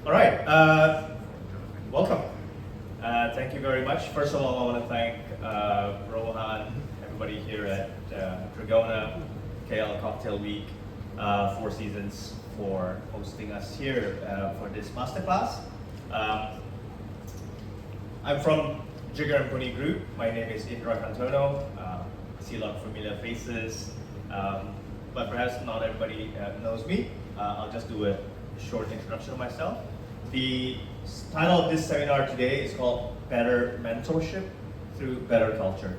All right, welcome. Thank you very much. First of all, I want to thank Rohan, everybody here at Trigona, KL Cocktail Week, Four Seasons for hosting us here for this masterclass. I'm from Jigger and Pony Group. My name is Indra Cantono. I see a lot of familiar faces, but perhaps not everybody knows me. I'll just do a short introduction of myself. The title of this seminar today is called Better Mentorship Through Better Culture.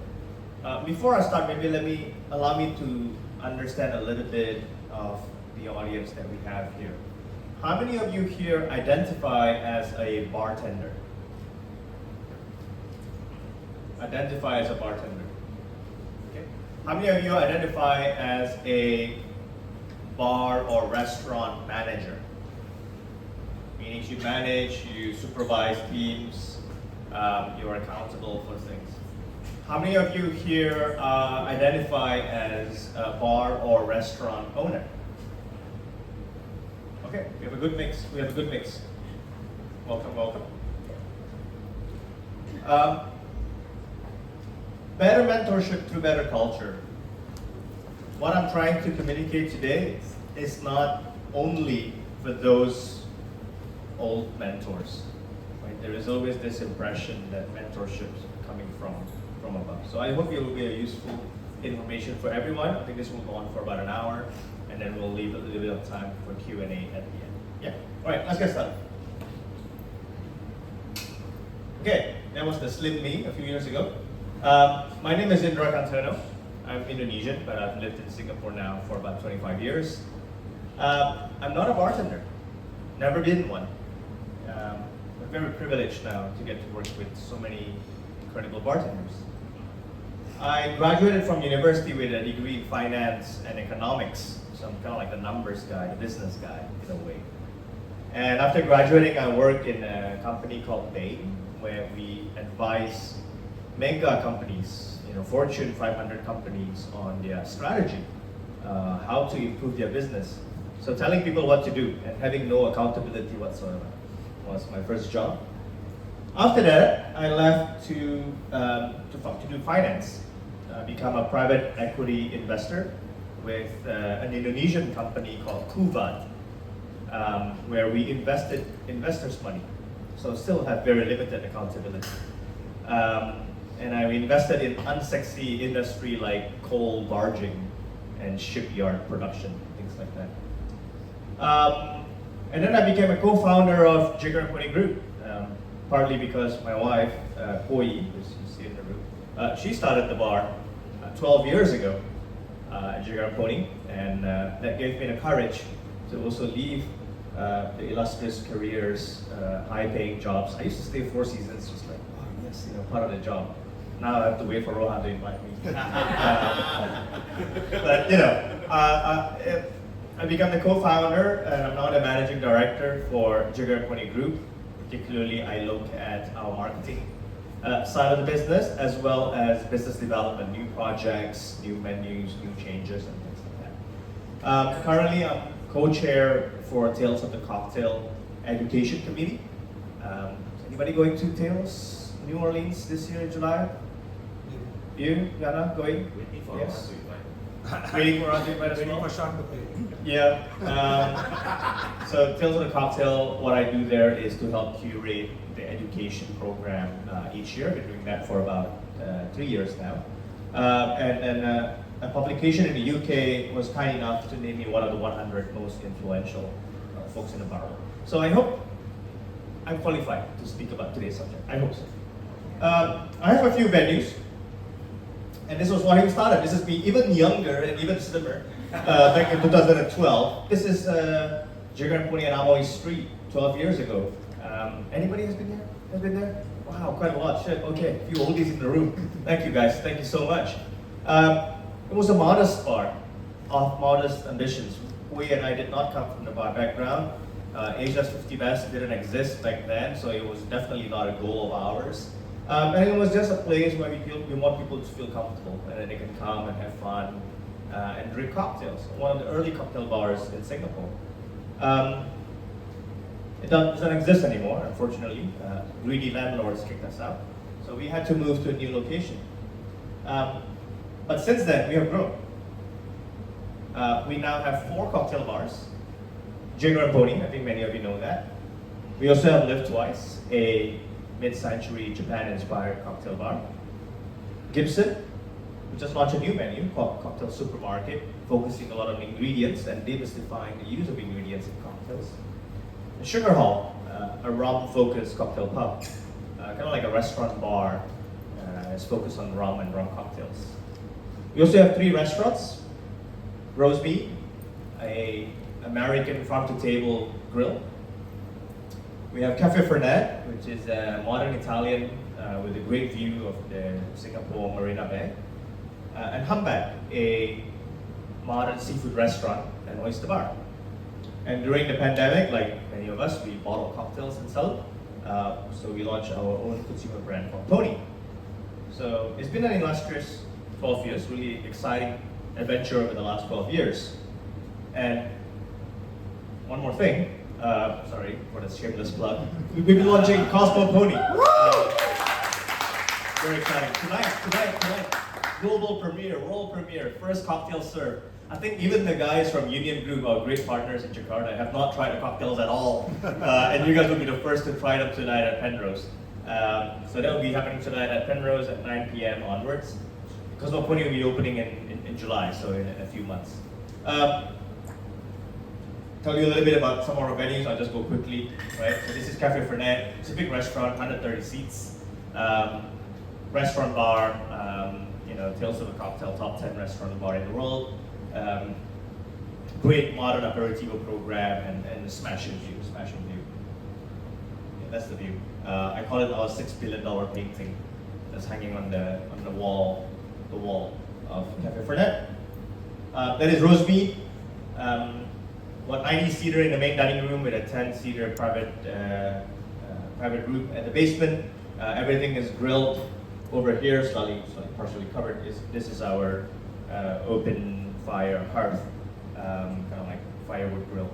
Before I start, maybe allow me to understand a little bit of the audience that we have here. How many of you here identify as a bartender? Identify as a bartender. Okay. How many of you identify as a bar or restaurant manager? Meaning you manage, you supervise teams, you're accountable for things. How many of you here identify as a bar or restaurant owner? Okay, we have a good mix. Welcome, welcome. Better mentorship through better culture. What I'm trying to communicate today is not only for those old mentors. Right? There is always this impression that mentorship is coming from above. So I hope it will be a useful information for everyone. I think this will go on for about an hour, and then we'll leave a little bit of time for Q&A at the end. Yeah. All right, let's get started. Okay, that was the slim me a few years ago. My name is Indra Cantono. I'm Indonesian, but I've lived in Singapore now for about 25 years. I'm not a bartender, never been one. I'm very privileged now to get to work with so many incredible bartenders. I graduated from university with a degree in finance and economics, so I'm kind of like the numbers guy, the business guy in a way. And after graduating, I worked in a company called Bain, where we advise mega companies, Fortune 500 companies on their strategy, how to improve their business. So telling people what to do and having no accountability whatsoever was my first job. After that, I left to do finance, become a private equity investor with an Indonesian company called Kuala, where we invested investors' money. So still have very limited accountability. And I invested in unsexy industry like coal barging and shipyard production, things like that. And then I became a co-founder of Jigger and Pony Group, partly because my wife, Koi, who's you see in the room, she started the bar 12 years ago at Jigger and Pony, and that gave me the courage to also leave the illustrious careers, high-paying jobs. I used to stay 4 seasons, just like, oh yes, part of the job. Now I have to wait for Rohan to invite me. But I became the co-founder, and I'm now the managing director for Jigger and Pony Group. Particularly, I look at our marketing side of the business, as well as business development, new projects, new menus, new changes, and things like that. Currently, I'm co-chair for Tales of the Cocktail Education Committee. Anybody going to Tales New Orleans this year in July? You, Yana, going? Waiting for yes. us to invite. Waiting for us to invite as Waiting well? for Sean to pay. Yeah. So Tales of the Cocktail, what I do there is to help curate the education program each year. I've been doing that for about 3 years now. And a publication in the UK was kind enough to name me one of the 100 most influential folks in the bar. So I hope I'm qualified to speak about today's subject. I hope so. I have a few venues. And this was why we started. This is me even younger and even slimmer back in 2012. This is Jigger and Pony and Amoy Street 12 years ago. Anybody has been there? Has been there? Wow, quite a lot. Shit. Okay, a few oldies in the room. Thank you guys. Thank you so much. It was a modest bar of modest ambitions. We and I did not come from the bar background. Asia's 50 Best didn't exist back then, so it was definitely not a goal of ours. And it was just a place where we want people to feel comfortable, and then they can come and have fun and drink cocktails. One of the early cocktail bars in Singapore. It doesn't exist anymore, unfortunately. Greedy landlords kicked us out. So we had to move to a new location. But since then, we have grown. We now have 4 cocktail bars. Jigger and Pony, I think many of you know that. We also have Live Twice, a mid-century Japan-inspired cocktail bar. Gibson, we just launched a new menu called Cocktail Supermarket, focusing a lot on ingredients and demystifying the use of ingredients in cocktails. And Sugar Hall, a rum-focused cocktail pub, kind of like a restaurant bar, is focused on rum and rum cocktails. We also have 3 restaurants. Rosemead, a American farm-to-table grill. We have Cafe Fernet, which is a modern Italian with a great view of the Singapore Marina Bay. And Humbag, a modern seafood restaurant and oyster bar. And during the pandemic, like many of us, we bottle cocktails and sell it. So we launched our own consumer brand called Pony. So it's been an illustrious 12 years, really exciting adventure over the last 12 years. And one more thing, sorry for the shameless plug, we've been launching Cosmo Pony. Very exciting. Tonight, global premiere, world premiere, first cocktail served. I think even the guys from Union Group, our great partners in Jakarta, have not tried the cocktails at all. And you guys will be the first to try them tonight at Penrose. So that will be happening tonight at Penrose at 9 p.m. onwards. Cosmo Pony will be opening in July, so in a few months. Tell you a little bit about some of our venues. I'll just go quickly. Right. So this is Cafe Fernet. It's a big restaurant, 130 seats. Restaurant bar. Tales of a Cocktail, top 10 restaurant bar in the world. Great modern aperitivo program and the smashing view. Yeah, that's the view. I call it our $6 billion painting that's hanging on the wall of Cafe Fernet. That is Rosemead. 90-seater in the main dining room with a 10-seater private room at the basement. Everything is grilled over here, slightly partially covered. This is our open fire hearth, kind of like firewood grill.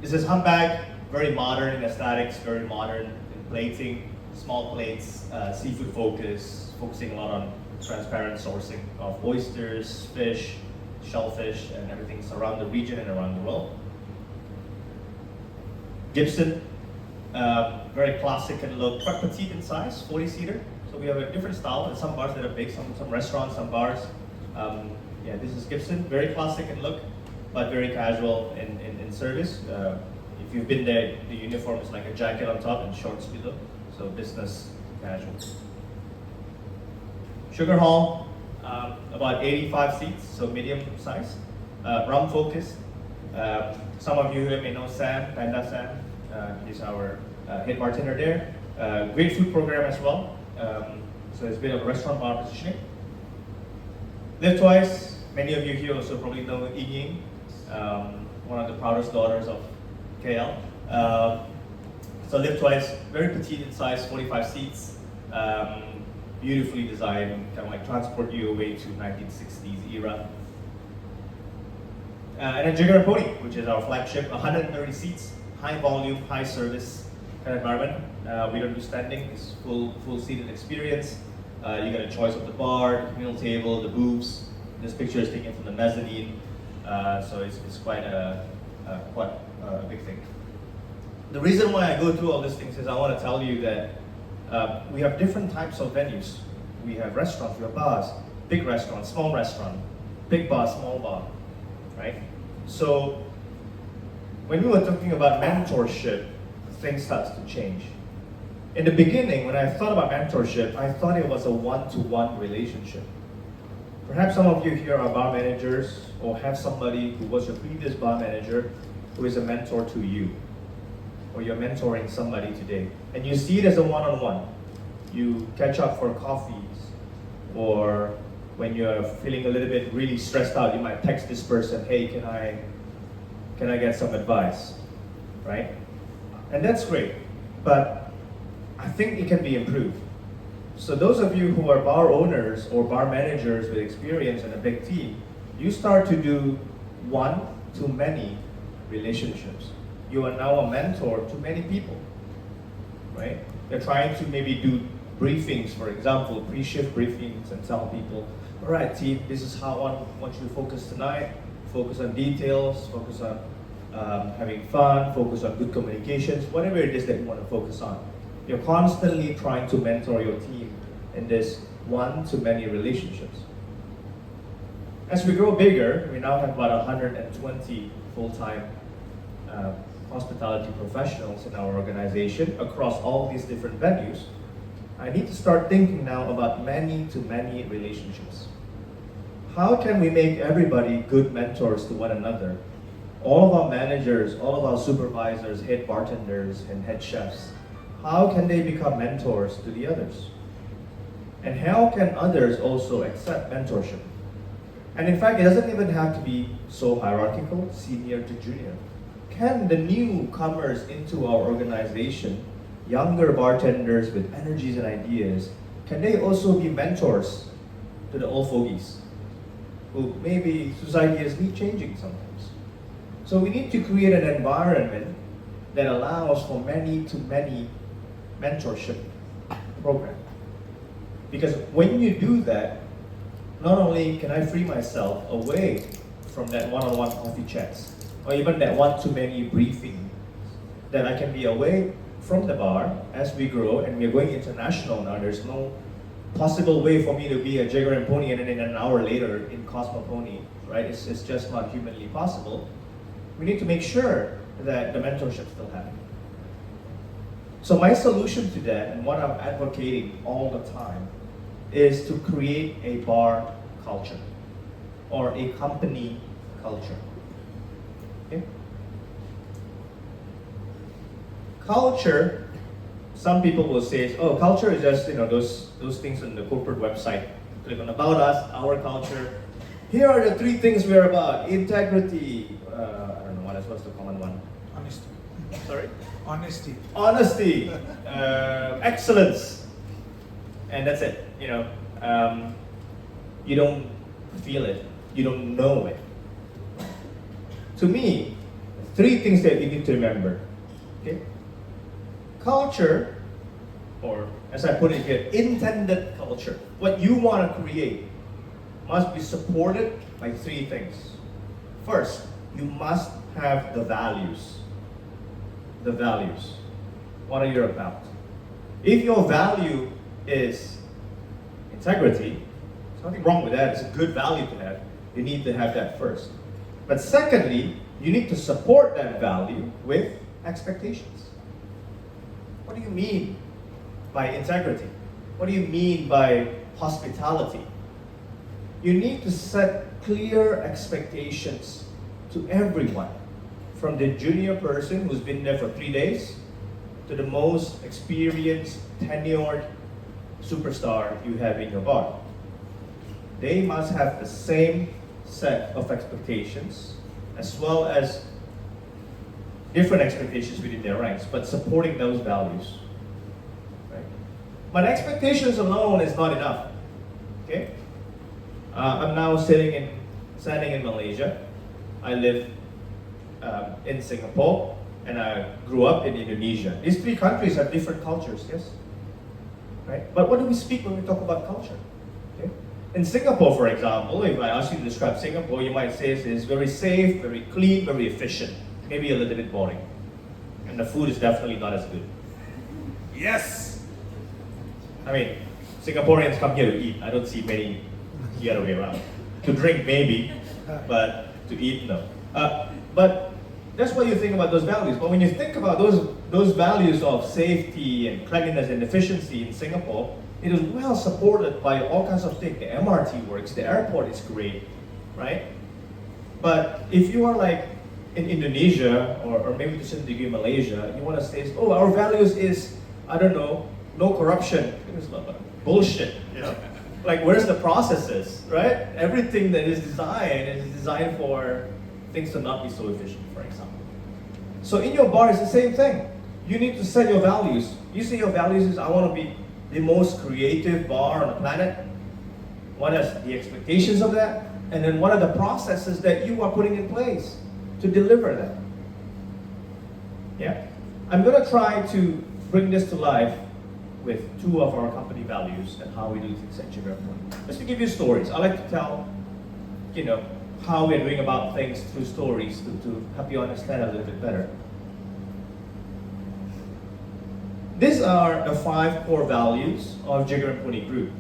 This is Humbag, very modern in aesthetics, very modern in plating, small plates, seafood focus, focusing a lot on transparent sourcing of oysters, fish, shellfish, and everything around the region and around the world. Gibson, very classic and low, quite petite in size, 40-seater. So we have a different style, and some bars that are big, some restaurants, some bars. This is Gibson, very classic in look, but very casual in service. If you've been there, the uniform is like a jacket on top and shorts below, so business casual. Sugar Hall, about 85 seats, so medium size. Rum focused. Some of you may know Sam, Panda Sam. He's our head bartender there. Great food program as well. So it's a bit of a restaurant bar positioning. Live Twice, many of you here also probably know Ying, one of the proudest daughters of KL. So Live Twice, very petite in size, 45 seats. Beautifully designed, kind of like transport you away to 1960s era. And then Jigger and Pony, which is our flagship, 130 seats, high volume, high service kind of environment. We don't do standing, it's full seated experience. You get a choice of the bar, the communal table, the booths. This picture is taken from the mezzanine, so it's quite a big thing. The reason why I go through all these things is I want to tell you that we have different types of venues. We have restaurants, we have bars, big restaurant, small restaurant, big bar, small bar, right? So when we were talking about mentorship, things starts to change. In the beginning, when I thought about mentorship, I thought it was a one-to-one relationship. Perhaps some of you here are bar managers or have somebody who was your previous bar manager who is a mentor to you, or you're mentoring somebody today, and you see it as a one-on-one. You catch up for coffees, or when you're feeling a little bit really stressed out, you might text this person, hey, can I get some advice, right? And that's great, but I think it can be improved. So those of you who are bar owners or bar managers with experience and a big team, you start to do one-to-many relationships. you are now a mentor to many people, right? You're trying to maybe do briefings, for example, pre-shift briefings, and tell people, all right, team, this is how I want you to focus tonight. Focus on details, focus on having fun, focus on good communications, whatever it is that you want to focus on. You're constantly trying to mentor your team in this one-to-many relationships. As we grow bigger, we now have about 120 full-time hospitality professionals in our organization across all these different venues. I need to start thinking now about many-to-many relationships. How can we make everybody good mentors to one another? All of our managers, all of our supervisors, head bartenders, and head chefs, how can they become mentors to the others? And how can others also accept mentorship? And in fact, it doesn't even have to be so hierarchical, senior to junior. Can the newcomers into our organization, younger bartenders with energies and ideas, can they also be mentors to the old fogies who maybe society is need changing sometimes? So we need to create an environment that allows for many-to-many mentorship program. Because when you do that, not only can I free myself away from that one-on-one coffee chats, or even that one-to-many briefing, that I can be away from the bar as we grow, and we're going international now. There's no possible way for me to be a Jigger and Pony and then an hour later in Cosmo Pony, right? It's just not humanly possible. We need to make sure that the mentorship still happens. So my solution to that, and what I'm advocating all the time, is to create a bar culture or a company culture. Okay? Culture, some people will say, oh, culture is just those things on the corporate website. Click on about us, our culture. Here are the 3 things we're about: integrity. I don't know what's the common one. Honesty. Sorry. Honesty. Honesty. Excellence. And that's it. You don't feel it. You don't know it. To me, 3 things that you need to remember. Okay? Culture, or as I put it here, intended culture, what you want to create, must be supported by 3 things. First, you must have the values. The values. What are you about? If your value is integrity, there's nothing wrong with that. It's a good value to have. You need to have that first. But secondly, you need to support that value with expectations. What do you mean by integrity? What do you mean by hospitality? You need to set clear expectations to everyone, from the junior person who's been there for 3 days to the most experienced, tenured superstar you have in your bar. They must have the same set of expectations, as well as different expectations within their ranks, but supporting those values. Right? But expectations alone is not enough. Okay? I'm now standing in Malaysia. I live in Singapore, and I grew up in Indonesia. These 3 countries have different cultures, yes? Right? But what do we speak when we talk about culture? Okay? In Singapore, for example, if I ask you to describe Singapore, you might say it's very safe, very clean, very efficient. Maybe a little bit boring. And the food is definitely not as good. Yes! I mean, Singaporeans come here to eat. I don't see many the other way around. To drink, maybe, but to eat, no. But that's what you think about those values. But when you think about those values of safety and cleanliness and efficiency in Singapore, it is well supported by all kinds of things. The MRT works, the airport is great, right? But if you are like in Indonesia, or maybe to some degree Malaysia, you want to say, oh, our values is, I don't know, no corruption. It's bullshit, Like, where's the processes, right? Everything that is designed for things to not be so efficient, for example. So in your bar, it's the same thing. You need to set your values. You say your values is, I want to be the most creative bar on the planet. What is the expectations of that? And then what are the processes that you are putting in place to deliver that? Yeah, I'm gonna try to bring this to life with two of our company values and how we do things at Jigger. Just to give you stories, I like to tell, how we're doing about things through stories to help you understand a little bit better. These are the 5 core values of Jigger and Pony Group.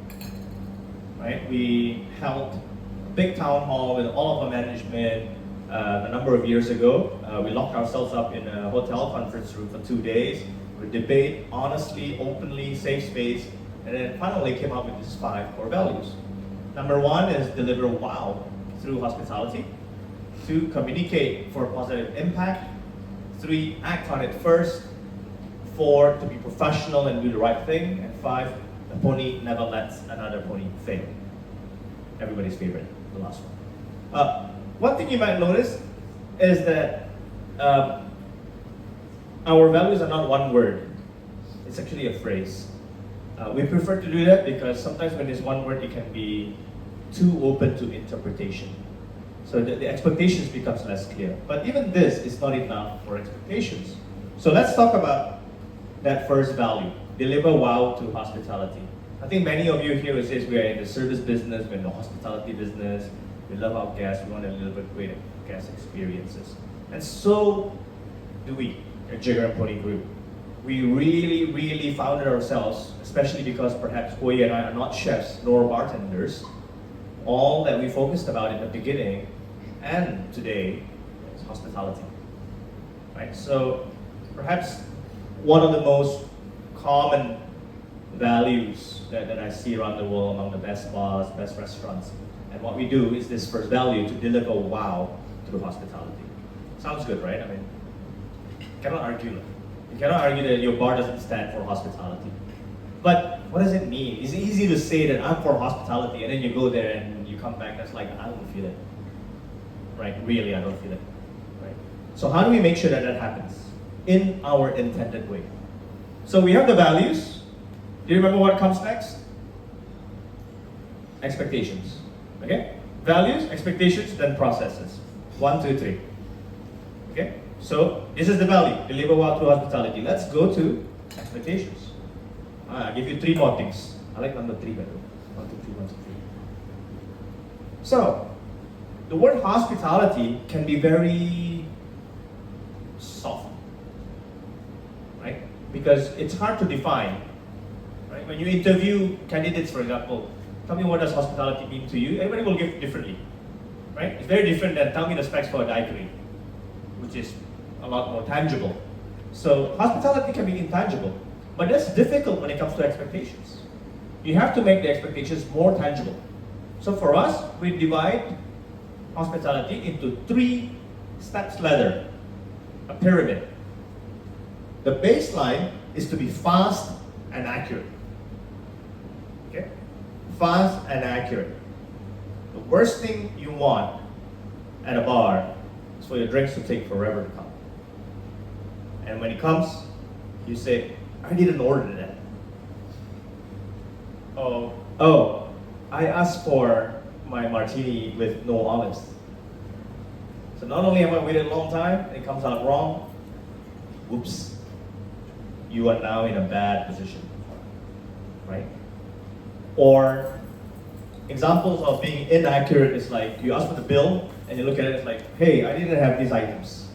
Right? We held a big town hall with all of our management a number of years ago. We locked ourselves up in a hotel conference room for 2 days. We debate honestly, openly, safe space, and then finally came up with these 5 core values. Number 1 is deliver wow through hospitality. 2, communicate for a positive impact. 3, act on it first. 4, to be professional and do the right thing. And 5, the pony never lets another pony fail. Everybody's favorite, the last one. One thing you might notice is that our values are not one word. It's actually a phrase. We prefer to do that because sometimes when it's one word, it can be too open to interpretation. So the expectations becomes less clear. But even this is not enough for expectations. So let's talk about that first value, deliver wow to hospitality. I think many of you here says we are in the service business, we're in the hospitality business, we love our guests, we want a little bit greater guest experiences. And so do we at Jigger and Pony Group. We really founded ourselves, especially because perhaps Kuala and I are not chefs nor bartenders. All that we focused about in the beginning and today is hospitality. Right? So perhaps one of the most common values that I see around the world among the best bars, best restaurants, and what we do is this first value to deliver wow through hospitality. Sounds good, right? I mean, you cannot argue. You cannot argue that your bar doesn't stand for hospitality. But what does it mean? It's easy to say that I'm for hospitality, and then you go there and you come back and it's like, I don't feel it. Right? Really, I don't feel it. Right? So how do we make sure that that happens in our intended way? So we have the values. Do you remember what comes next? Expectations. Okay? Values, expectations, then processes. 1, 2, 3. Okay? So this is the value, deliver wow through hospitality. Let's go to expectations. I'll give you 3 more things. I like number 3 better. 1, 2, 3, 1, 2, 3. So, the word hospitality can be very soft, right? Because it's hard to define, right? When you interview candidates, for example, tell me what does hospitality mean to you? Everybody will give differently, right? It's very different than tell me the specs for a daiquiri, which is a lot more tangible. So hospitality can be intangible, but that's difficult when it comes to expectations. You have to make the expectations more tangible. So for us, we divide hospitality into 3 steps ladder, a pyramid. The baseline is to be fast and accurate. Okay? Fast and accurate. The worst thing you want at a bar is for your drinks to take forever to come. And when it comes, you say, I didn't order that. Oh, I asked for my martini with no olives. So not only have I waited a long time, it comes out wrong. Whoops. You are now in a bad position. Right? Or examples of being inaccurate is like you ask for the bill and you look at it, it's like, hey, I didn't have these items.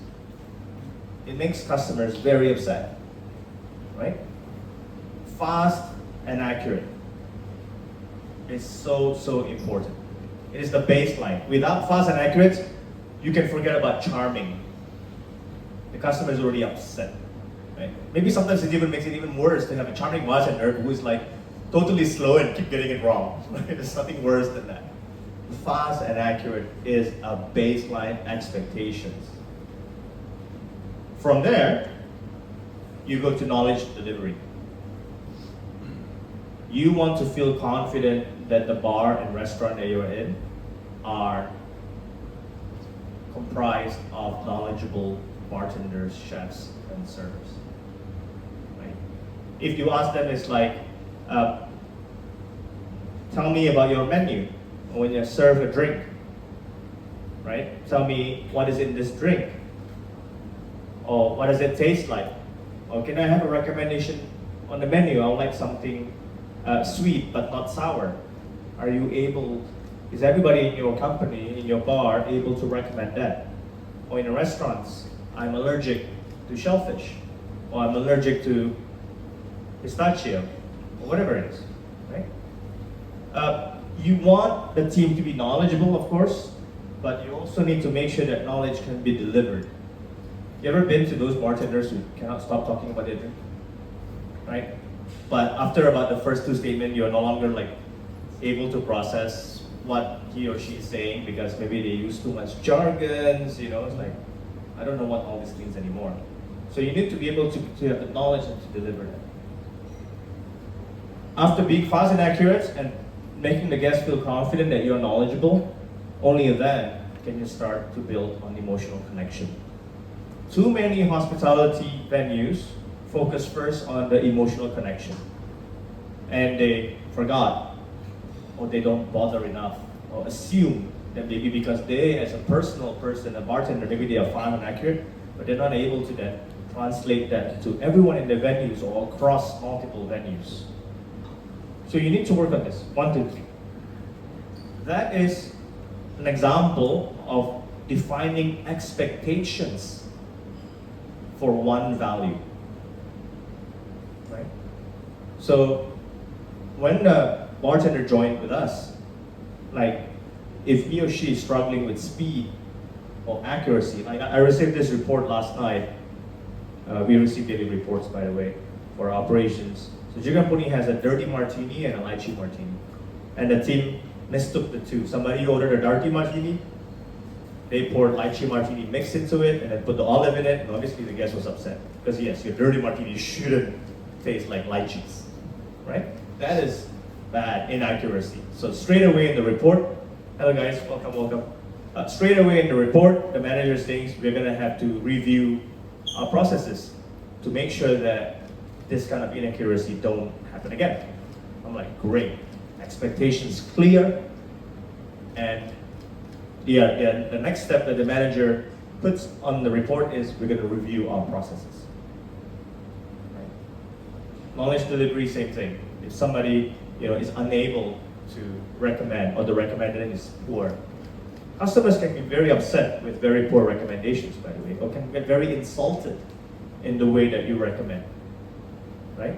It makes customers very upset. Right? Fast and accurate is so important. It is the baseline. Without fast and accurate, you can forget about charming. The customer is already upset. Right? Maybe sometimes it even makes it even worse to have a charming bartender who is like totally slow and keep getting it wrong. Right? There's nothing worse than that. Fast and accurate is a baseline expectations. From there, you go to knowledge delivery. You want to feel confident that the bar and restaurant that you're in are comprised of knowledgeable bartenders, chefs, and servers. Right? If you ask them, it's like, tell me about your menu when you serve a drink. Right? Tell me what is in this drink. Or what does it taste like? Or can I have a recommendation on the menu? I would like something sweet but not sour. Are you able, is everybody in your company, in your bar, able to recommend that? Or in the restaurants, I'm allergic to shellfish, or I'm allergic to pistachio, or whatever it is, right? You want the team to be knowledgeable, of course, but you also need to make sure that knowledge can be delivered. You ever been to those bartenders who cannot stop talking about their drink? Right? But after about the first two statements, you're no longer like able to process what he or she is saying because maybe they use too much jargons, you know, it's like, I don't know what all this means anymore. So you need to be able to have the knowledge and to deliver that. After being fast and accurate and making the guests feel confident that you're knowledgeable, only then can you start to build on emotional connection. Too many hospitality venues focus first on the emotional connection, and they forgot, or they don't bother enough, or assume that maybe because they, as a personal person, a bartender, maybe they are fine and accurate, but they're not able to then translate that to everyone in the venues or across multiple venues. So you need to work on this. 1, 2, 3. That is an example of defining expectations for one value, right? So when the bartender joined with us, like if he or she is struggling with speed or accuracy, like I received this report last night. We receive daily reports, by the way, for our operations. So Jigger has a dirty martini and a lychee martini, and the team mistook the two. Somebody ordered a dirty martini, they poured lychee martini mix into it and then put the olive in it, and obviously the guest was upset. Because yes, your dirty martini shouldn't taste like lychees, right? That is bad inaccuracy. So straight away in the report, hello guys, welcome. Straight away in the report, the manager thinks we're gonna have to review our processes to make sure that this kind of inaccuracy don't happen again. I'm like, great, expectations clear, and the next step that the manager puts on the report is we're going to review our processes. Right? Knowledge delivery, same thing. If somebody is unable to recommend, or the recommendation is poor, customers can be very upset with very poor recommendations, by the way, or can get very insulted in the way that you recommend. Right?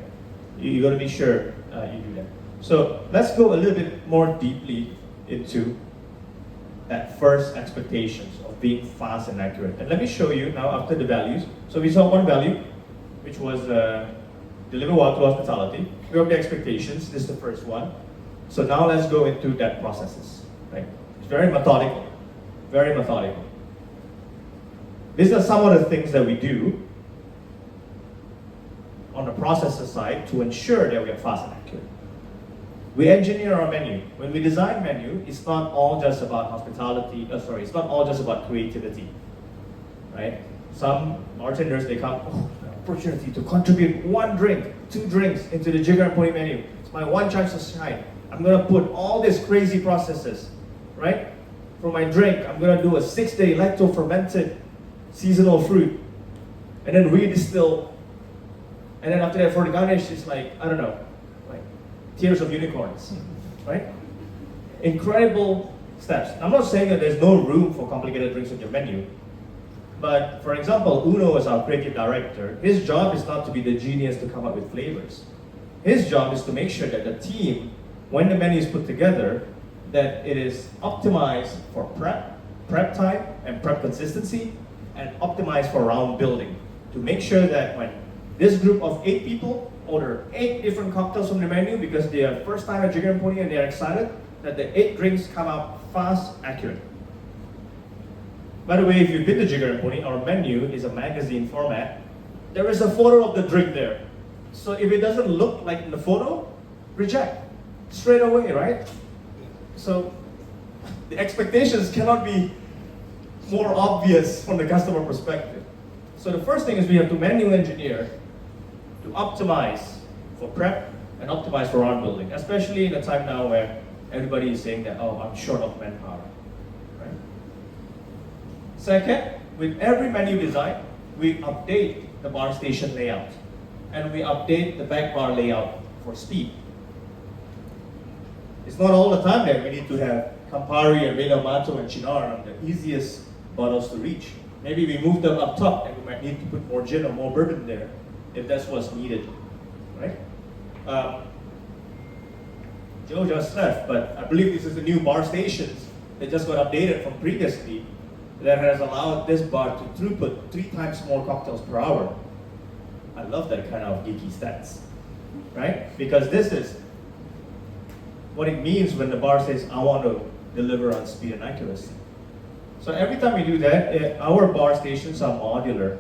You got to be sure you do that. So let's go a little bit more deeply into that first expectations of being fast and accurate. And let me show you now after the values. So we saw one value, which was deliver well to hospitality. We have the expectations. This is the first one. So now let's go into that processes. Right? It's very methodical. Very methodical. These are some of the things that we do on the processes side to ensure that we are fast and accurate. We engineer our menu. When we design menu, it's not all just about hospitality, it's not all just about creativity, right? Some bartenders, they come, the opportunity to contribute 1 drink, 2 drinks into the Jigger and Pony menu. It's my one chance to shine. I'm gonna put all these crazy processes, right? For my drink, I'm gonna do a 6-day lacto-fermented seasonal fruit, and then redistill. And then after that, for the garnish, it's like, I don't know, like tears of unicorns, right? Incredible steps. I'm not saying that there's no room for complicated drinks on your menu, but for example, Uno is our creative director. His job is not to be the genius to come up with flavors. His job is to make sure that the team, when the menu is put together, that it is optimized for prep time and prep consistency, and optimized for round building, to make sure that when this group of 8 people order 8 different cocktails from the menu because they are first time at Jigger and Pony and they are excited, that the 8 drinks come out fast, accurate. By the way, if you've been to Jigger and Pony, our menu is a magazine format. There is a photo of the drink there. So if it doesn't look like in the photo, reject. Straight away, right? So the expectations cannot be more obvious from the customer perspective. So the first thing is we have to menu engineer to optimize for prep and optimize for round building, especially in a time now where everybody is saying that, oh, I'm short of manpower. Right? Second, with every menu design, we update the bar station layout and we update the back bar layout for speed. It's not all the time that we need to have Campari and Reina Mato and Chinar on the easiest bottles to reach. Maybe we move them up top and we might need to put more gin or more bourbon there if that's what's needed, right? Joe just left, but I believe this is the new bar stations that just got updated from previously that has allowed this bar to throughput 3 times more cocktails per hour. I love that kind of geeky stats, right? Because this is what it means when the bar says, I want to deliver on speed and accuracy. So every time we do that, our bar stations are modular,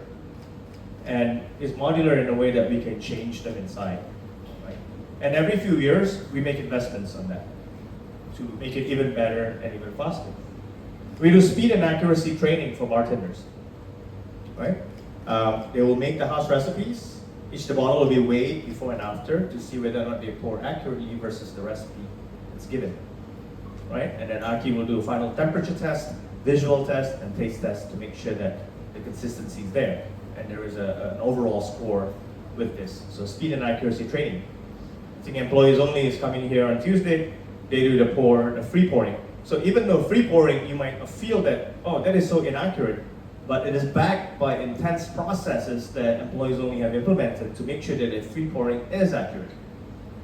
and it's modular in a way that we can change them inside. Right? And every few years, we make investments on that to make it even better and even faster. We do speed and accuracy training for bartenders. Right? They will make the house recipes. Each bottle will be weighed before and after to see whether or not they pour accurately versus the recipe that's given. Right? And then Aki will do a final temperature test, visual test, and taste test to make sure that the consistency is there. And there is an overall score with this. So speed and accuracy training. I think employees only is coming here on Tuesday. They do the free pouring. So even though free pouring, you might feel that, oh, that is so inaccurate, but it is backed by intense processes that employees only have implemented to make sure that the free pouring is accurate.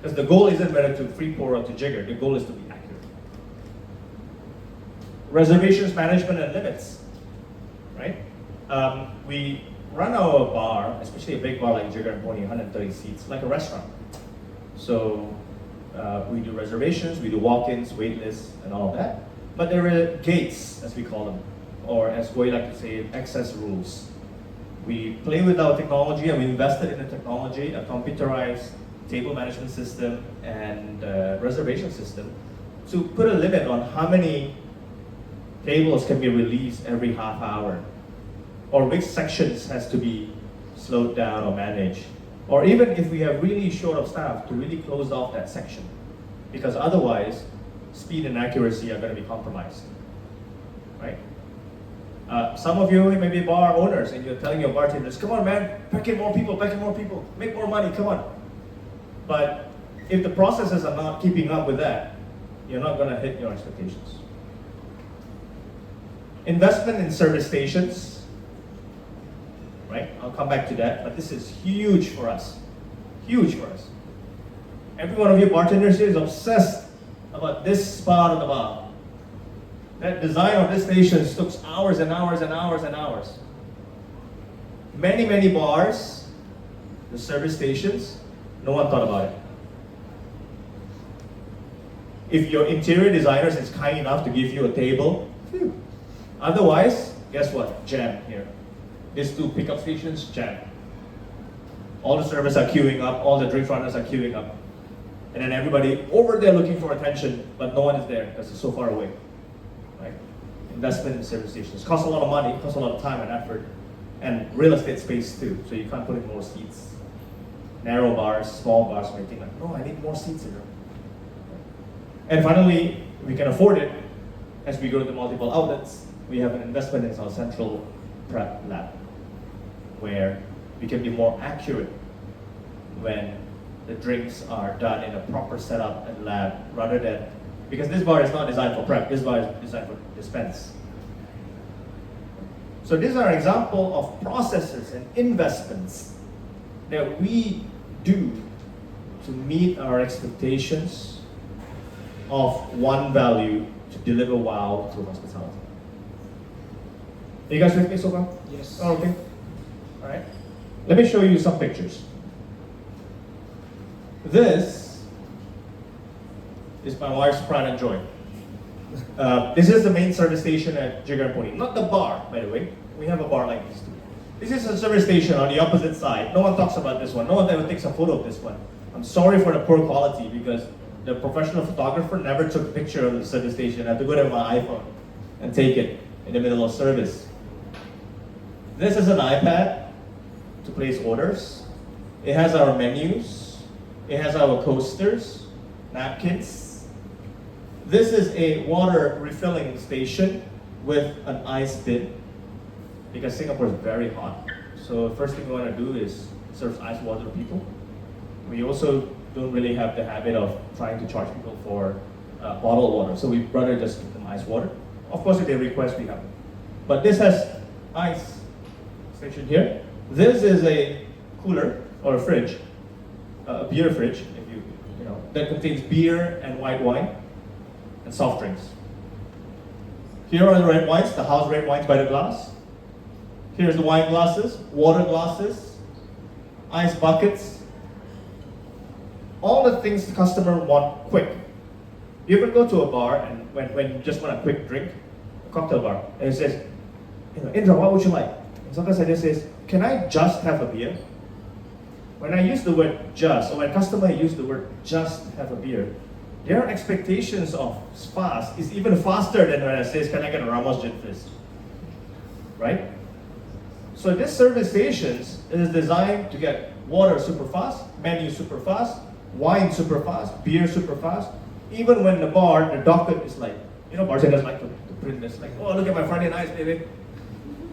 Because the goal isn't whether to free pour or to jigger, the goal is to be accurate. Reservations management and limits, right? We run our bar, especially a big bar like Jigger and Pony, 130 seats, like a restaurant. So we do reservations, we do walk-ins, wait lists, and all of that. But there are gates, as we call them, or as we like to say, access rules. We play with our technology and we invested in the technology, a computerized table management system and reservation system to put a limit on how many tables can be released every half hour, or which sections has to be slowed down or managed, or even if we have really short of staff to really close off that section, because otherwise speed and accuracy are going to be compromised, right? Some of you may be bar owners and you're telling your bartenders, come on man, pack in more people, make more money, come on. But if the processes are not keeping up with that, you're not going to hit your expectations. Investment in service stations, right? I'll come back to that, but this is huge for us. Huge for us. Every one of you bartenders here is obsessed about this part of the bar. That design of this station took hours and hours and hours and hours. Many, many bars, the service stations, no one thought about it. If your interior designers is kind enough to give you a table, phew. Otherwise, guess what? Jam here. These 2 pickup stations, jam. All the servers are queuing up, all the drink runners are queuing up. And then everybody over there looking for attention, but no one is there because it's so far away. Right? Investment in service stations costs a lot of money, costs a lot of time and effort, and real estate space too. So you can't put in more seats. Narrow bars, small bars, may think like, no, I need more seats here. And finally, we can afford it as we go to the multiple outlets. We have an investment in our central prep lab, where we can be more accurate when the drinks are done in a proper setup and lab, rather than, because this bar is not designed for prep, this bar is designed for dispense. So these are examples of processes and investments that we do to meet our expectations of one value, to deliver wow through hospitality. Are you guys with me so far? Yes. Oh, okay. All right. Let me show you some pictures. This is my wife's pride and joy. This is the main service station at Jigger and Pony. Not the bar, by the way. We have a bar like this too. This is a service station on the opposite side. No one talks about this one. No one ever takes a photo of this one. I'm sorry for the poor quality because the professional photographer never took a picture of the service station. I have to go to my iPhone and take it in the middle of service. This is an iPad to place orders. It has our menus. It has our coasters, napkins. This is a water refilling station with an ice bin because Singapore is very hot. So the first thing we want to do is serve ice water to people. We also don't really have the habit of trying to charge people for bottled water. So we rather just give them ice water. Of course, if they request, we have it. But this has ice station here. This is a cooler or a fridge, a beer fridge, if you know, that contains beer and white wine and soft drinks. Here are the red wines, the house red wines by the glass. Here's the wine glasses, water glasses, ice buckets. All the things the customer want quick. You ever go to a bar and when you just want a quick drink, a cocktail bar, and it says, Indra, what would you like? And sometimes I just says, can I just have a beer? When I use the word just, or when a customer use the word just have a beer, their expectations of fast is even faster than when I say, can I get a Ramos Gin Fizz? Right? So this service stations is designed to get water super fast, menu super fast, wine super fast, beer super fast. Even when the bar, the docket is like, bartenders like to print this, like, oh, look at my Friday nights, baby.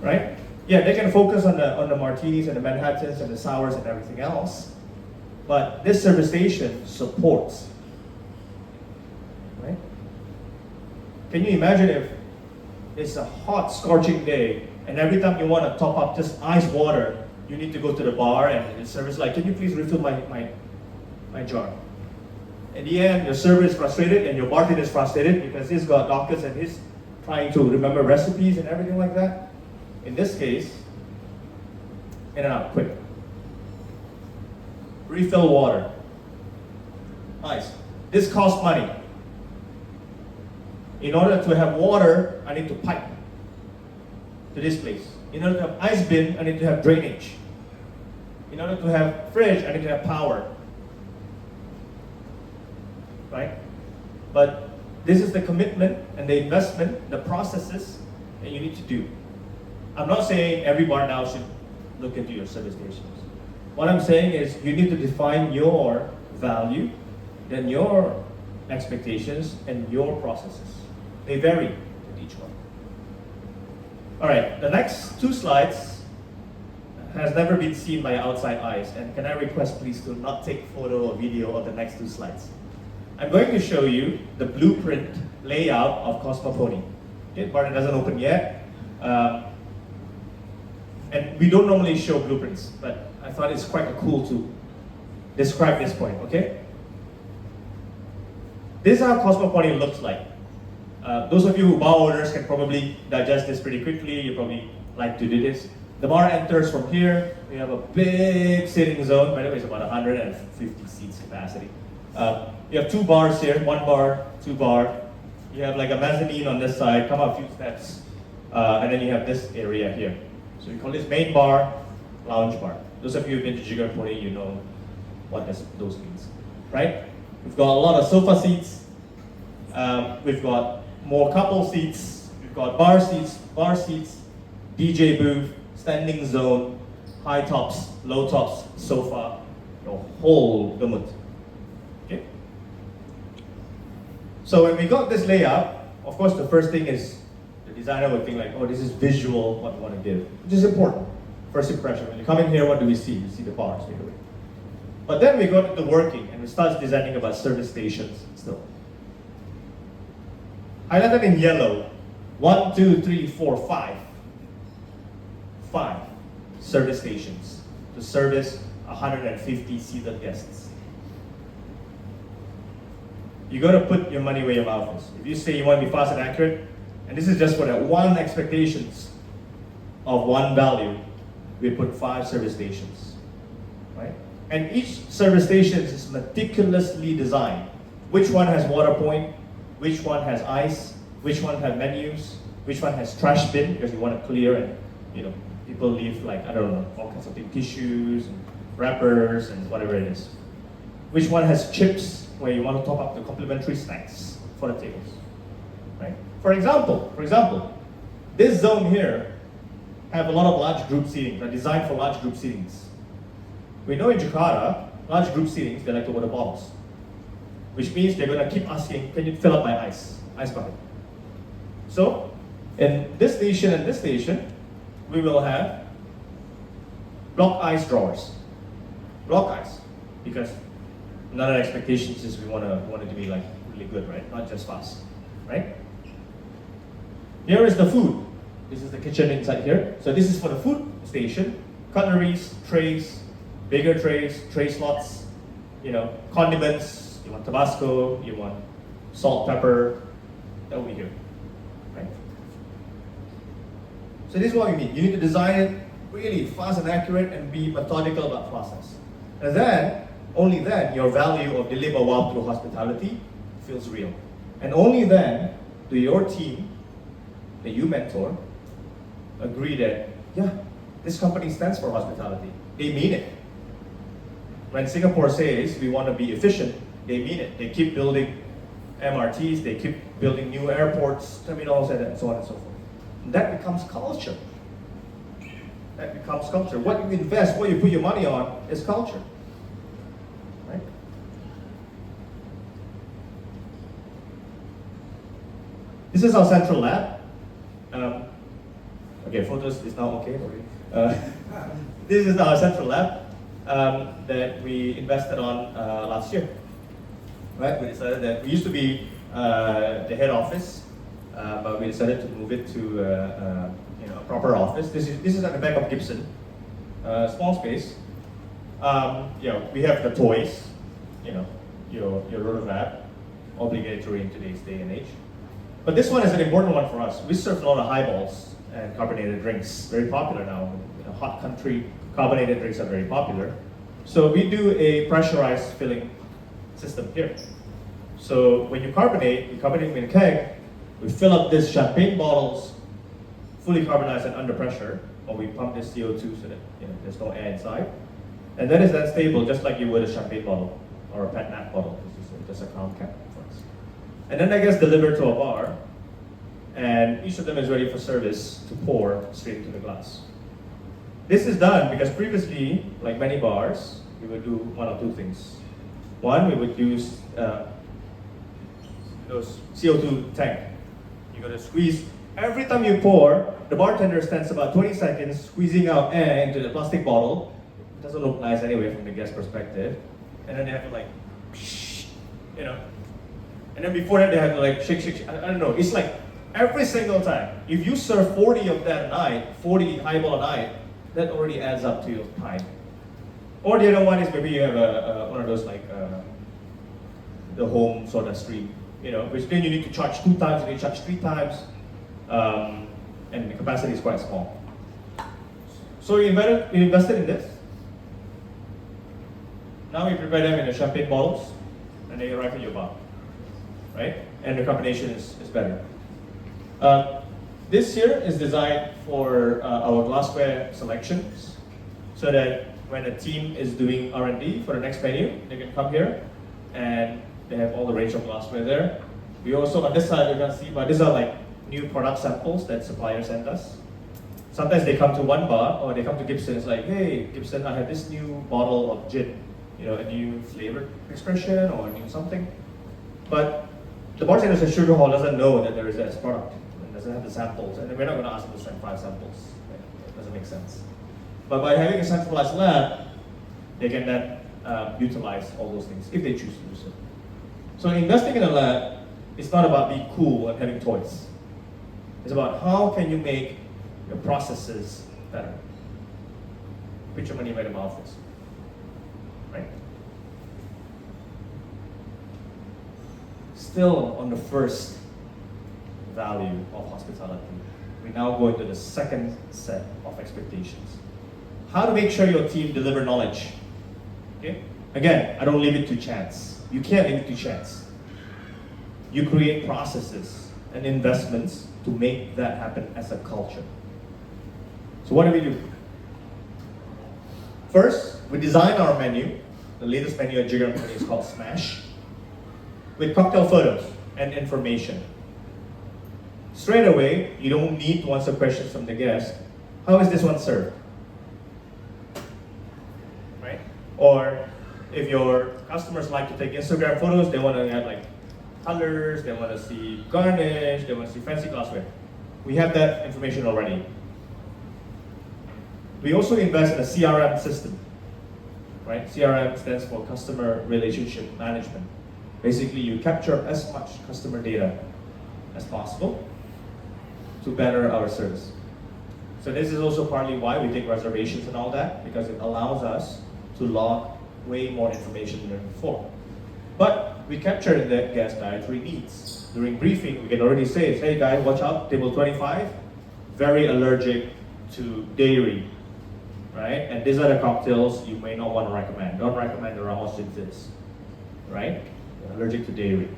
Right? Yeah, they can focus on the martinis and the Manhattans and the sours and everything else. But this service station supports. Right? Can you imagine if it's a hot, scorching day and every time you want to top up just ice water, you need to go to the bar and the service like, can you please refill my jar? In the end, your server is frustrated and your bartender is frustrated because he's got dockets and he's trying to remember recipes and everything like that. In this case, in and out, quick. Refill water. Ice. This costs money. In order to have water, I need to pipe to this place. In order to have ice bin, I need to have drainage. In order to have fridge, I need to have power. Right? But this is the commitment and the investment, the processes that you need to do. I'm not saying every bar now should look into your service stations. What I'm saying is you need to define your value, then your expectations, and your processes. They vary with each one. All right, the next two slides has never been seen by outside eyes. And can I request please to not take photo or video of the next two slides? I'm going to show you the blueprint layout of Cosmopony. Okay, bar doesn't open yet. And we don't normally show blueprints, but I thought it's quite cool to describe this point, okay? This is how Cosmopony looks like. Those of you who bar owners can probably digest this pretty quickly. You probably like to do this. The bar enters from here. We have a big sitting zone. By the way, it's about 150 seats capacity. You have two bars here, one bar, two bar. You have like a mezzanine on this side, come up a few steps, and then you have this area here. So we call this main bar, lounge bar. Those of you who've been to Jigger, you know what those means, right? We've got a lot of sofa seats. We've got more couple seats. We've got bar seats, DJ booth, standing zone, high tops, low tops, sofa, the whole gamut. Okay. So when we got this layout, of course, the first thing is the designer would think like, oh, this is visual, what we want to give, which is important. First impression. When you come in here, what do we see? We see the bars straight away. But then we got into working and we started designing about service stations still. Highlighted in yellow, 1, 2, 3, 4, 5. 5 service stations to service 150 seated guests. You got to put your money where your mouth is. If you say you want to be fast and accurate, and this is just for that one expectations of one value, we put 5 service stations, right? And each service station is meticulously designed. Which one has water point? Which one has ice? Which one has menus? Which one has trash bin because you want to clear and people leave like I don't know all kinds of things, tissues, and wrappers, and whatever it is. Which one has chips where you want to top up the complimentary snacks for the tables, right? For example, this zone here have a lot of large group seating. They're designed for large group seatings. We know in Jakarta, large group seatings, they like to order bottles. Which means they're going to keep asking, can you fill up my ice bucket? So, in this station and this station, we will have block ice drawers. Block ice, because another expectations is we want it to be like really good, right? Not just fast, right? Here is the food. This is the kitchen inside here. So this is for the food station. Cutleries, trays, bigger trays, tray slots, condiments. You want Tabasco, you want salt, pepper. That will be here, right? So this is what we mean. You need to design it really fast and accurate and be methodical about process. And then, only then, your value of deliver wow through hospitality feels real. And only then do your team that you mentor agree that, yeah, this company stands for hospitality. They mean it. When Singapore says we want to be efficient, they mean it. They keep building MRTs, they keep building new airports, terminals, and so on and so forth. And that becomes culture. That becomes culture. What you invest, what you put your money on is culture. Right? This is our central lab. Okay, photos is now okay. This is our central lab that we invested on last year. Right? We decided that we used to be the head office, but we decided to move it to a proper office. This is at the back of Gibson, small space. We have the toys, your rotovap, obligatory in today's day and age. But this one is an important one for us. We serve a lot of highballs and carbonated drinks, very popular now. In a hot country, carbonated drinks are very popular. So we do a pressurized filling system here. So when you carbonate in a keg, we fill up these champagne bottles, fully carbonized and under pressure, or we pump this CO2 so that there's no air inside. And that is then stable, just like you would a champagne bottle or a pet nat bottle. This is just a crown cap for us. And then that gets delivered to a bar, and each of them is ready for service to pour straight into the glass. This is done because previously, like many bars, we would do one or two things. One, we would use those CO2 tank. You're gonna squeeze. Every time you pour, the bartender stands about 20 seconds squeezing out air into the plastic bottle. It doesn't look nice anyway from the guest perspective. And then they have to like, And then before that they have to like shake. I don't know. It's like every single time. If you serve 40 of that a night, 40 highball a night, that already adds up to your time. Or the other one is maybe you have one of those like the home soda stream, which then you need to charge 2 times, you need to charge 3 times, and the capacity is quite small. So we invested in this. Now we prepare them in the champagne bottles, and they arrive at your bar, right? And the combination is better. This here is designed for our glassware selections, so that when a team is doing R&D for the next menu, they can come here, and they have all the range of glassware there. We also, on this side, you can see, but these are like new product samples that suppliers send us. Sometimes they come to one bar, or they come to Gibson, it's like, hey, Gibson, I have this new bottle of gin, a new flavor expression, or a new something. But the bartender at Sugar Hall doesn't know that there is this product, and doesn't have the samples, and we're not gonna ask them to send 5 samples. Right? It doesn't make sense. But by having a centralized lab, they can then utilize all those things if they choose to do so. So investing in a lab is not about being cool and having toys. It's about how can you make your processes better. Put your money where the mouth is. Right? Still on the first value of hospitality, we now go into the second set of expectations. How to make sure your team deliver knowledge. Okay? Again, I don't leave it to chance. You can't leave it to chance. You create processes and investments to make that happen as a culture. So what do? First, we design our menu. The latest menu at Jigger is called Smash, with cocktail photos and information. Straight away, you don't need to answer questions from the guest. How is this one served? Right? Or if your customers like to take Instagram photos, they want to have like colors, they want to see garnish, they want to see fancy glassware. We have that information already. We also invest in a CRM system, right? CRM stands for Customer Relationship Management. Basically, you capture as much customer data as possible to better our service. So this is also partly why we take reservations and all that, because it allows us to log way more information than before. But we capture the guest dietary needs. During briefing, we can already say, hey guys, watch out, table 25, very allergic to dairy, right? And these are the cocktails you may not want to recommend. Don't recommend the Ramos Gin Fizz, right? You're allergic to dairy.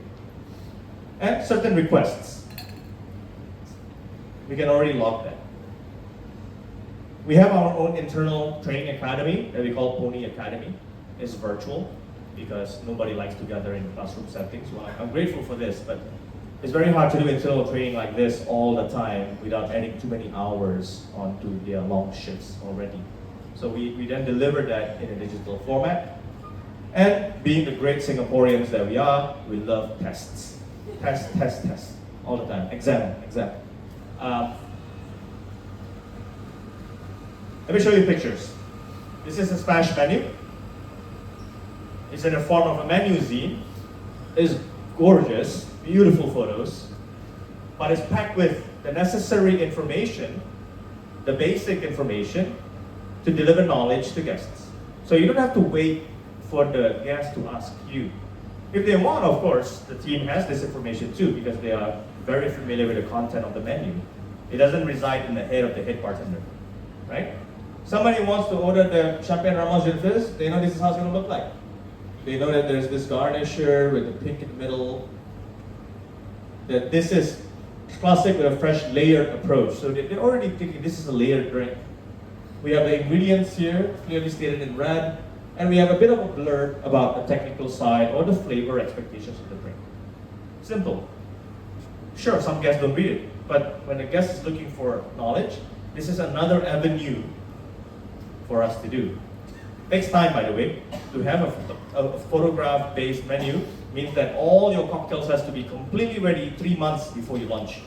And certain requests. We can already log that. We have our own internal training academy that we call Pony Academy. It's virtual because nobody likes to gather in classroom settings. Well, I'm grateful for this, but it's very hard to do internal training like this all the time without adding too many hours onto their long shifts already. So we then deliver that in a digital format. And being the great Singaporeans that we are, we love tests. Test, all the time. Exam. Let me show you pictures. This is a smash menu. It's in the form of a menu zine. It's gorgeous, beautiful photos, but it's packed with the necessary information, the basic information, to deliver knowledge to guests. So you don't have to wait for the guest to ask you. If they want, of course, the team has this information too, because they are very familiar with the content of the menu. It doesn't reside in the head of the head bartender, right? Somebody wants to order the Champagne Ramos Gin Fizz, they know this is how it's going to look like. They know that there's this garnisher with the pink in the middle, that this is classic with a fresh layered approach. So they're already thinking this is a layered drink. We have the ingredients here, clearly stated in red, and we have a bit of a blurb about the technical side or the flavor expectations of the drink. Simple. Sure, some guests don't read it, but when a guest is looking for knowledge, this is another avenue for us to do. Takes time, by the way, to have a photograph-based menu means that all your cocktails has to be completely ready 3 months before you launch.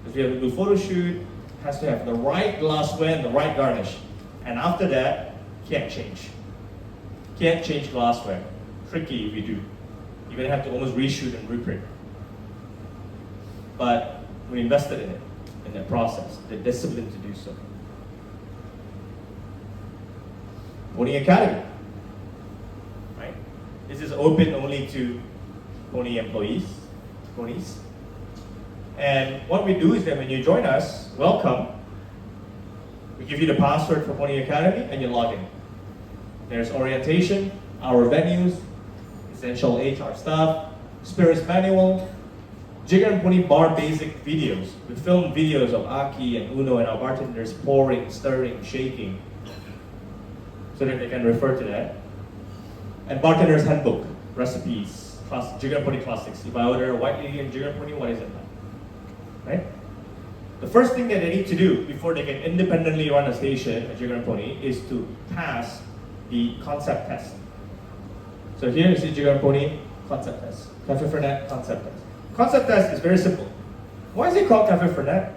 Because you have to do a photo shoot, has to have the right glassware and the right garnish. And after that, can't change. Can't change glassware. Tricky if you do. You're gonna have to almost reshoot and reprint. But we invested in it, in that process, the discipline to do so. Pony Academy, right? This is open only to Pony employees, ponies. And what we do is that when you join us, welcome. We give you the password for Pony Academy and you log in. There's orientation, our venues, essential HR stuff, spirits manual, Jigger and Pony bar basic videos. We film videos of Aki and Uno and our bartenders pouring, stirring, shaking, so that they can refer to that. And bartender's handbook, recipes, Jigger and Pony classics. If I order a white lady and Jigger and Pony, what is it like? Right? The first thing that they need to do before they can independently run a station at Jigger and Pony is to pass the concept test. So here is the Jigger and Pony concept test. Cafe Fernet concept test. Concept test is very simple. Why is it called Cafe Fernet?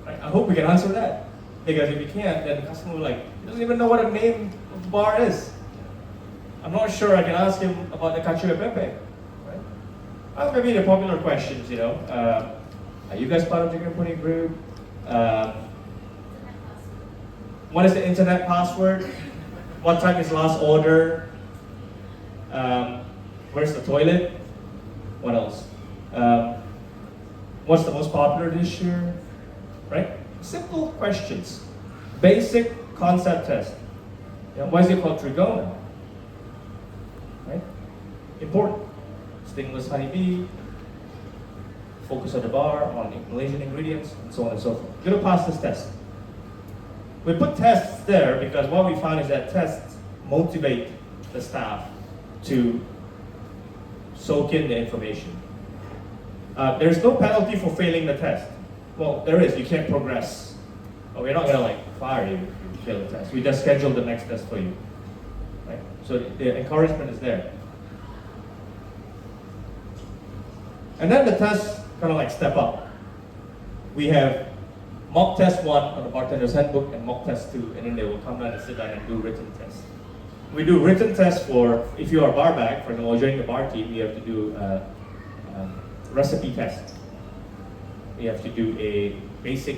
Right? I hope we can answer that. Because if we can't, then the customer will he doesn't even know what the name of the bar is. I'm not sure I can ask him about the cacio e pepe. Right? Well, maybe the popular questions, are you guys part of the Jigger and Pony group? What is the internet password? What time is last order? Where's the toilet? What else? What's the most popular dish here? Right? Simple questions. Basic concept test. Why is it called Trigona? Right? Important. Stingless honeybee. Focus on the bar, on Malaysian ingredients, and so on and so forth. You're gonna pass this test. We put tests there because what we found is that tests motivate the staff to soak in the information. There's no penalty for failing the test. Well, there is. You can't progress. But we're not gonna fire you if you fail the test. We just schedule the next test for you. Right? So the encouragement is there. And then the tests kind of step up. We have mock test 1 on the bartender's handbook and mock test 2, and then they will come down and sit down and do written tests. We do written tests for, if you are a bar back, for example, joining the bar team, you have to do a recipe test. You have to do a basic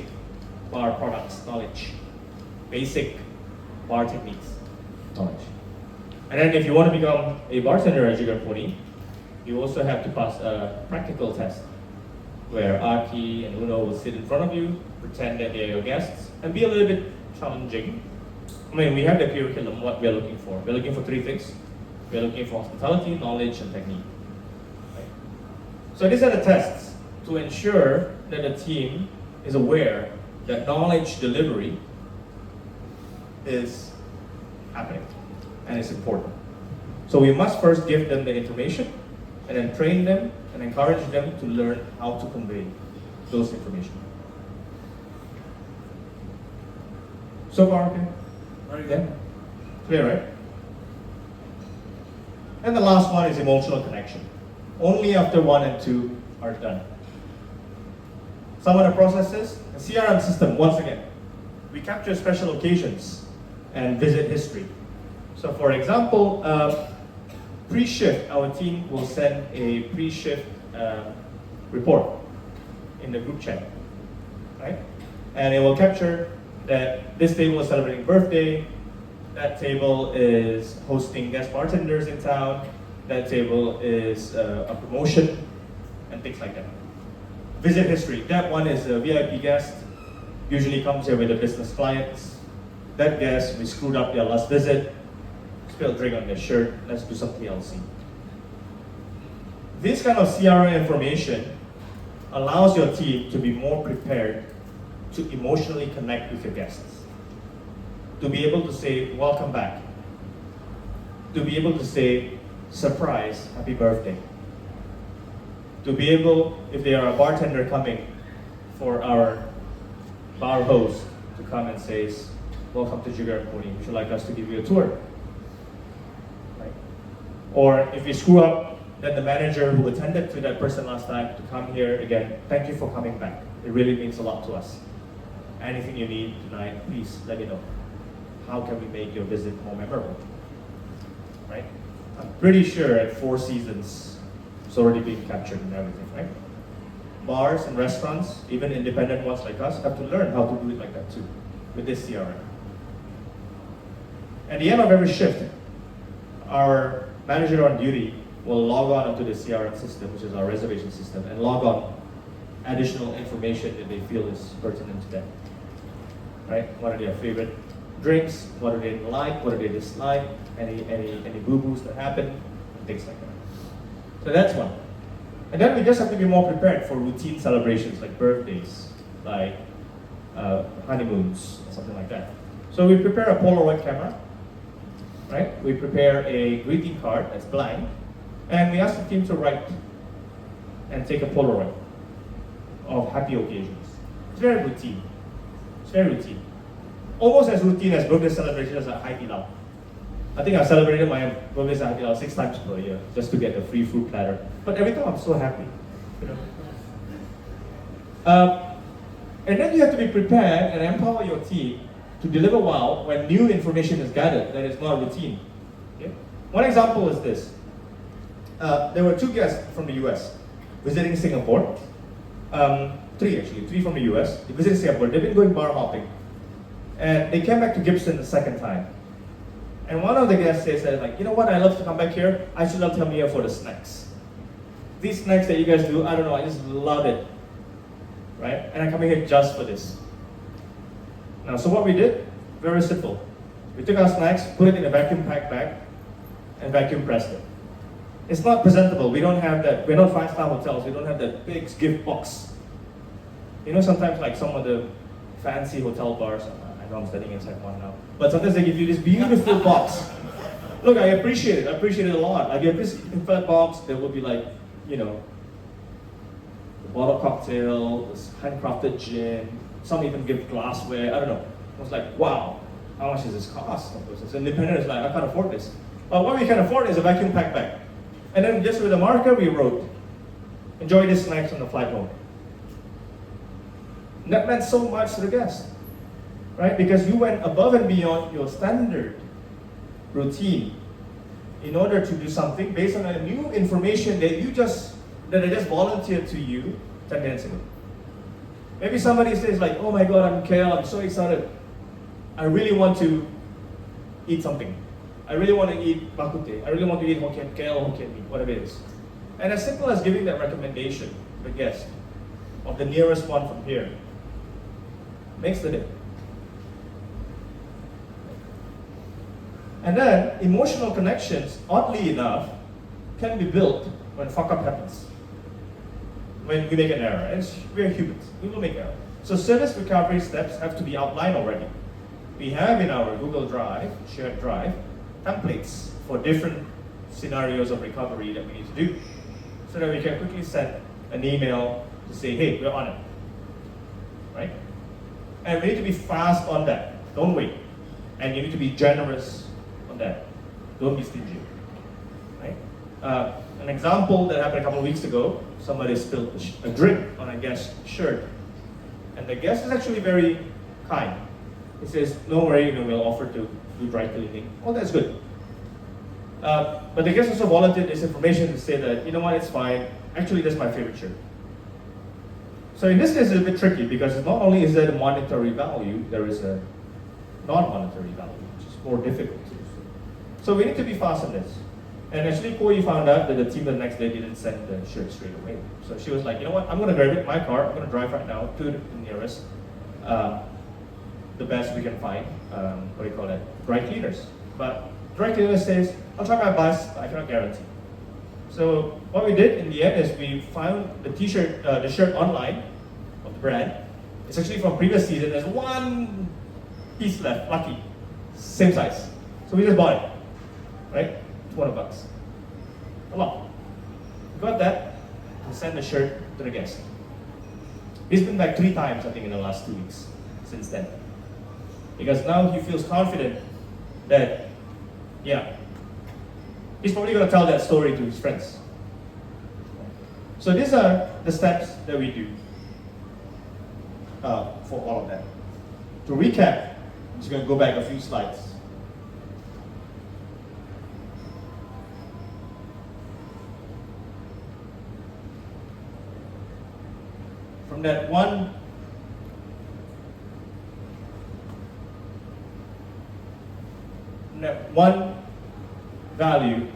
bar products knowledge, basic bar techniques knowledge. And then if you want to become a bartender at Jigger, you also have to pass a practical test where Aki and Uno will sit in front of you, pretend that they're your guests, and be a little bit challenging. I mean, we have the curriculum, what we're looking for. We're looking for 3 things. We're looking for hospitality, knowledge, and technique. Right? So these are the tests to ensure that the team is aware that knowledge delivery is happening and it's important. So we must first give them the information and then train them and encourage them to learn how to convey those information. So far, okay? Very Yeah? good. Clear, right? And the last one is emotional connection. Only after 1 and 2 are done. Some of the processes, the CRM system, once again, we capture special occasions and visit history. So for example, pre-shift, our team will send a pre-shift report in the group chat, right? And it will capture that this table is celebrating birthday, that table is hosting guest bartenders in town, that table is a promotion, and things like that. Visit history, that one is a VIP guest, usually comes here with a business clients. That guest, we screwed up their last visit, spilled drink on their shirt, let's do some TLC. This kind of CRM information allows your team to be more prepared to emotionally connect with your guests. To be able to say, welcome back. To be able to say, surprise, happy birthday. To be able, if they are a bartender coming, for our bar host to come and say, welcome to Jigger, would you like us to give you a tour? Right? Or if you screw up, then the manager who attended to that person last time to come here again, thank you for coming back. It really means a lot to us. Anything you need tonight, please let me know. How can we make your visit more memorable? Right? I'm pretty sure at 4 Seasons, it's already being captured and everything, right? Bars and restaurants, even independent ones like us, have to learn how to do it like that too, with this CRM. At the end of every shift, our manager on duty will log on onto the CRM system, which is our reservation system, and log on additional information that they feel is pertinent to them. Right? What are their favorite drinks? What do they like? What do they dislike? Any boo-boos that happen? And things like that. So that's one. And then we just have to be more prepared for routine celebrations like birthdays, like honeymoons, something like that. So we prepare a Polaroid camera, right? We prepare a greeting card that's blank, and we ask the team to write and take a Polaroid of happy occasions. It's very routine. It's very routine. Almost as routine as birthday celebrations at Hai Di Lao. I think I've celebrated my birthdays at Hai Di Lao 6 times per year just to get the free fruit platter. But every time I'm so happy. You know? And then you have to be prepared and empower your team to deliver well when new information is gathered that is not routine. Okay? One example is this. There were 2 guests from the US visiting Singapore. 3 from the US. They visited Singapore. They've been going bar hopping. And they came back to Gibson the 2nd time. And one of the guests said, like, you know what, I love to come back here. I should have come here for the snacks. These snacks that you guys do, I don't know, I just love it. Right? And I come here just for this. Now, so what we did, very simple. We took our snacks, put it in a vacuum packed bag, and vacuum pressed it. It's not presentable. We don't have that. We're not 5-star hotels. We don't have that big gift box. You know, sometimes like some of the fancy hotel bars, I know I'm standing inside one now, but sometimes they give you this beautiful box. Look, I appreciate it. I appreciate it a lot. Like, if this inflat box, there will be like, you know, the bottle cocktail, this handcrafted gin, some even give glassware, I don't know. I was like, wow, how much does this cost? It's independent, it's like, I can't afford this. But what we can afford is a vacuum packed bag. And then just with a marker, we wrote, enjoy this snacks on the flight home. That meant so much to the guest, right? Because you went above and beyond your standard routine in order to do something based on a new information that I just volunteered to you 10 minutes ago. Maybe somebody says like, oh my God, I'm KL, I'm so excited. I really want to eat something. I really want to eat bak kut teh. I really want to eat KL Hokkien mee, whatever it is. And as simple as giving that recommendation to the guest of the nearest one from here makes the day. And then emotional connections, oddly enough, can be built when fuck up happens. When we make an error. And we're humans, we will make errors. So service recovery steps have to be outlined already. We have in our Google Drive, shared drive, templates for different scenarios of recovery that we need to do. So that we can quickly send an email to say, hey, we're on it. Right? And we need to be fast on that. Don't wait. And you need to be generous on that. Don't be stingy. Right? An example that happened a couple of weeks ago, somebody spilled a drink on a guest's shirt. And the guest is actually very kind. He says, no worry, we'll offer to do dry cleaning. Oh, that's good. But the guest also volunteered this information to say that, you know what, it's fine. Actually, that's my favorite shirt. So in this case, it's a bit tricky because not only is there a monetary value, there is a non-monetary value, which is more difficult to do. So we need to be fast on this. And actually, Koi found out that the team the next day didn't send the shirt straight away. So she was like, you know what, I'm going to grab it in my car. I'm going to drive right now to the nearest, the best we can find, dry cleaners. But dry cleaner says, I'll try my best, but I cannot guarantee. So what we did in the end is we found the t-shirt, the shirt online of the brand. It's actually from previous season. There's one piece left, lucky, same size. So we just bought it, right? $200. A lot. We got that and sent the shirt to the guest. He's been back 3 times, I think, in the last 2 weeks since then. Because now he feels confident that, yeah, he's probably going to tell that story to his friends. So these are the steps that we do for all of that. To recap, I'm just going to go back a few slides. From that one value,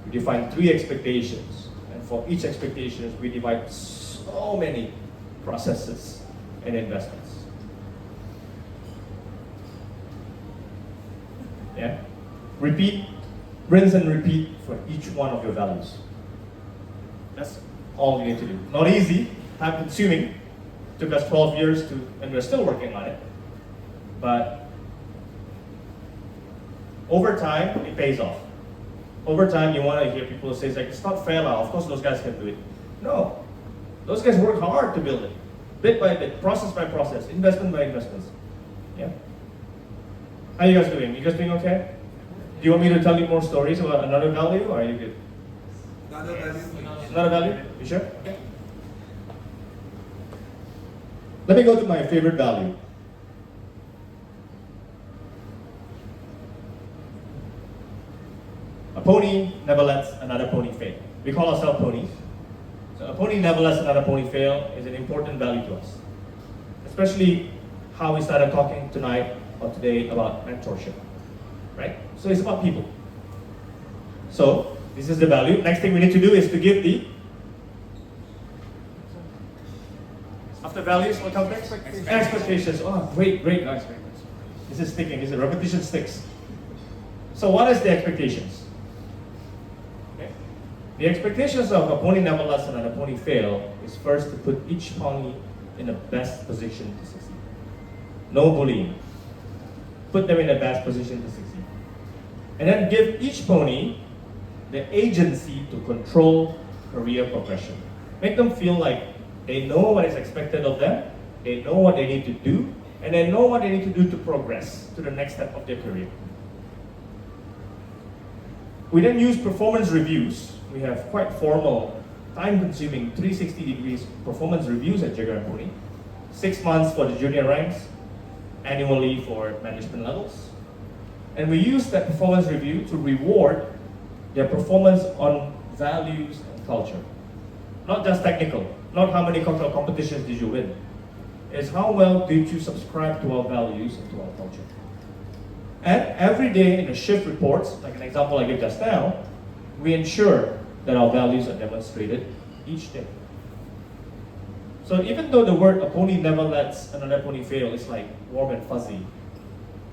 we define 3 expectations, and for each expectation, we divide so many processes and investments. Yeah? Repeat, rinse and repeat for each one of your values. That's all you need to do. Not easy, time consuming. Took us 12 years to, and we're still working on it. But over time, it pays off. Over time, you want to hear people say, like, it's not fair, of course those guys can do it. No. Those guys work hard to build it. Bit by bit, process by process, investment by investments. Yeah? How are you guys doing? You guys doing okay? Do you want me to tell you more stories about another value, or are you good? Another value. Another value? You sure? Okay. Let me go to my favorite value. A pony never lets another pony fail. We call ourselves ponies. So a pony never lets another pony fail is an important value to us. Especially how we started talking tonight or today about mentorship. Right? So it's about people. So this is the value. Next thing we need to do is to give the after values, what comes next? Expectations. Oh, great, guys. This is sticking. This is repetition sticks. So what is the expectations? Okay. The expectations of a pony never lets another pony fail is first to put each pony in the best position to succeed. No bullying. Put them in the best position to succeed. And then give each pony the agency to control career progression. Make them feel like they know what is expected of them, they know what they need to do, and they know what they need to do to progress to the next step of their career. We then use performance reviews. We have quite formal, time-consuming 360 degrees performance reviews at Jigger and Pony. 6 months for the junior ranks, annually for management levels. And we use that performance review to reward their performance on values and culture. Not just technical, not how many cultural competitions did you win. It's how well did you subscribe to our values and to our culture. And every day in the shift reports, like an example I gave just now, we ensure that our values are demonstrated each day. So even though the word "a pony never lets another pony fail" is like warm and fuzzy,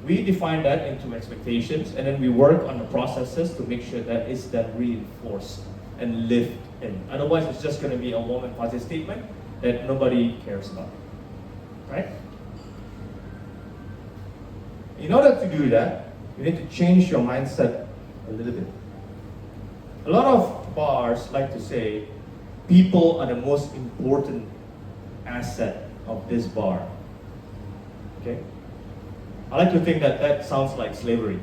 we define that into expectations, and then we work on the processes to make sure that it's then reinforced and lived in. Otherwise, it's just going to be a warm and fuzzy statement that nobody cares about, right? In order to do that, you need to change your mindset a little bit. A lot of bars like to say, people are the most important asset of this bar. Okay? I like to think that that sounds like slavery.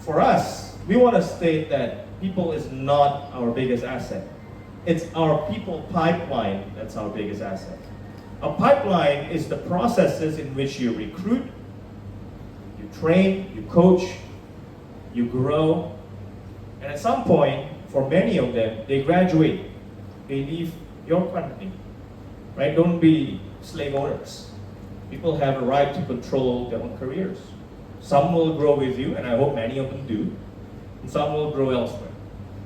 For us, we want to state that people is not our biggest asset. It's our people pipeline that's our biggest asset. A pipeline is the processes in which you recruit, you train, you coach, you grow, and at some point, for many of them, they graduate, they leave your company, right? Don't be slave owners. People have a right to control their own careers. Some will grow with you, and I hope many of them do, and some will grow elsewhere.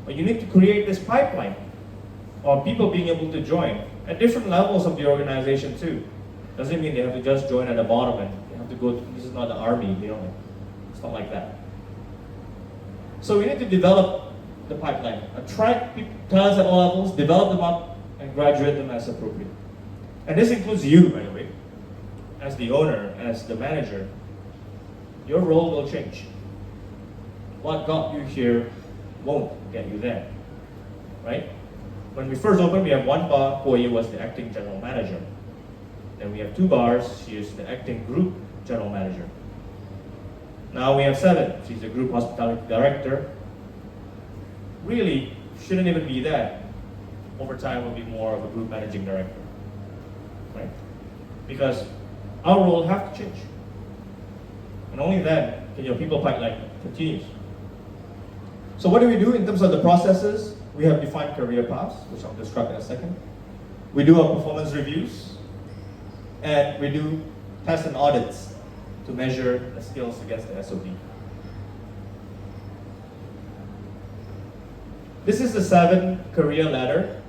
But you need to create this pipeline of people being able to join at different levels of the organization too. Doesn't mean they have to just join at the bottom and they have to go to, this is not the army, you know, it's not like that. So we need to develop the pipeline, attract talents at all levels, develop them up, and graduate them as appropriate. And this includes you, by the way, as the owner, as the manager. Your role will change. What got you here won't get you there, right? When we first opened, we have one bar, Kuala was the acting general manager. Then we have 2 bars, she is the acting group general manager. Now we have 7, she's the group hospitality director. Really, shouldn't even be that. Over time, will be more of a group managing director, right? Because our role have to change. And only then can your people pipeline continue. So what do we do in terms of the processes? We have defined career paths, which I'll describe in a second. We do our performance reviews, and we do tests and audits to measure the skills against the SOP. This is the 7 career ladder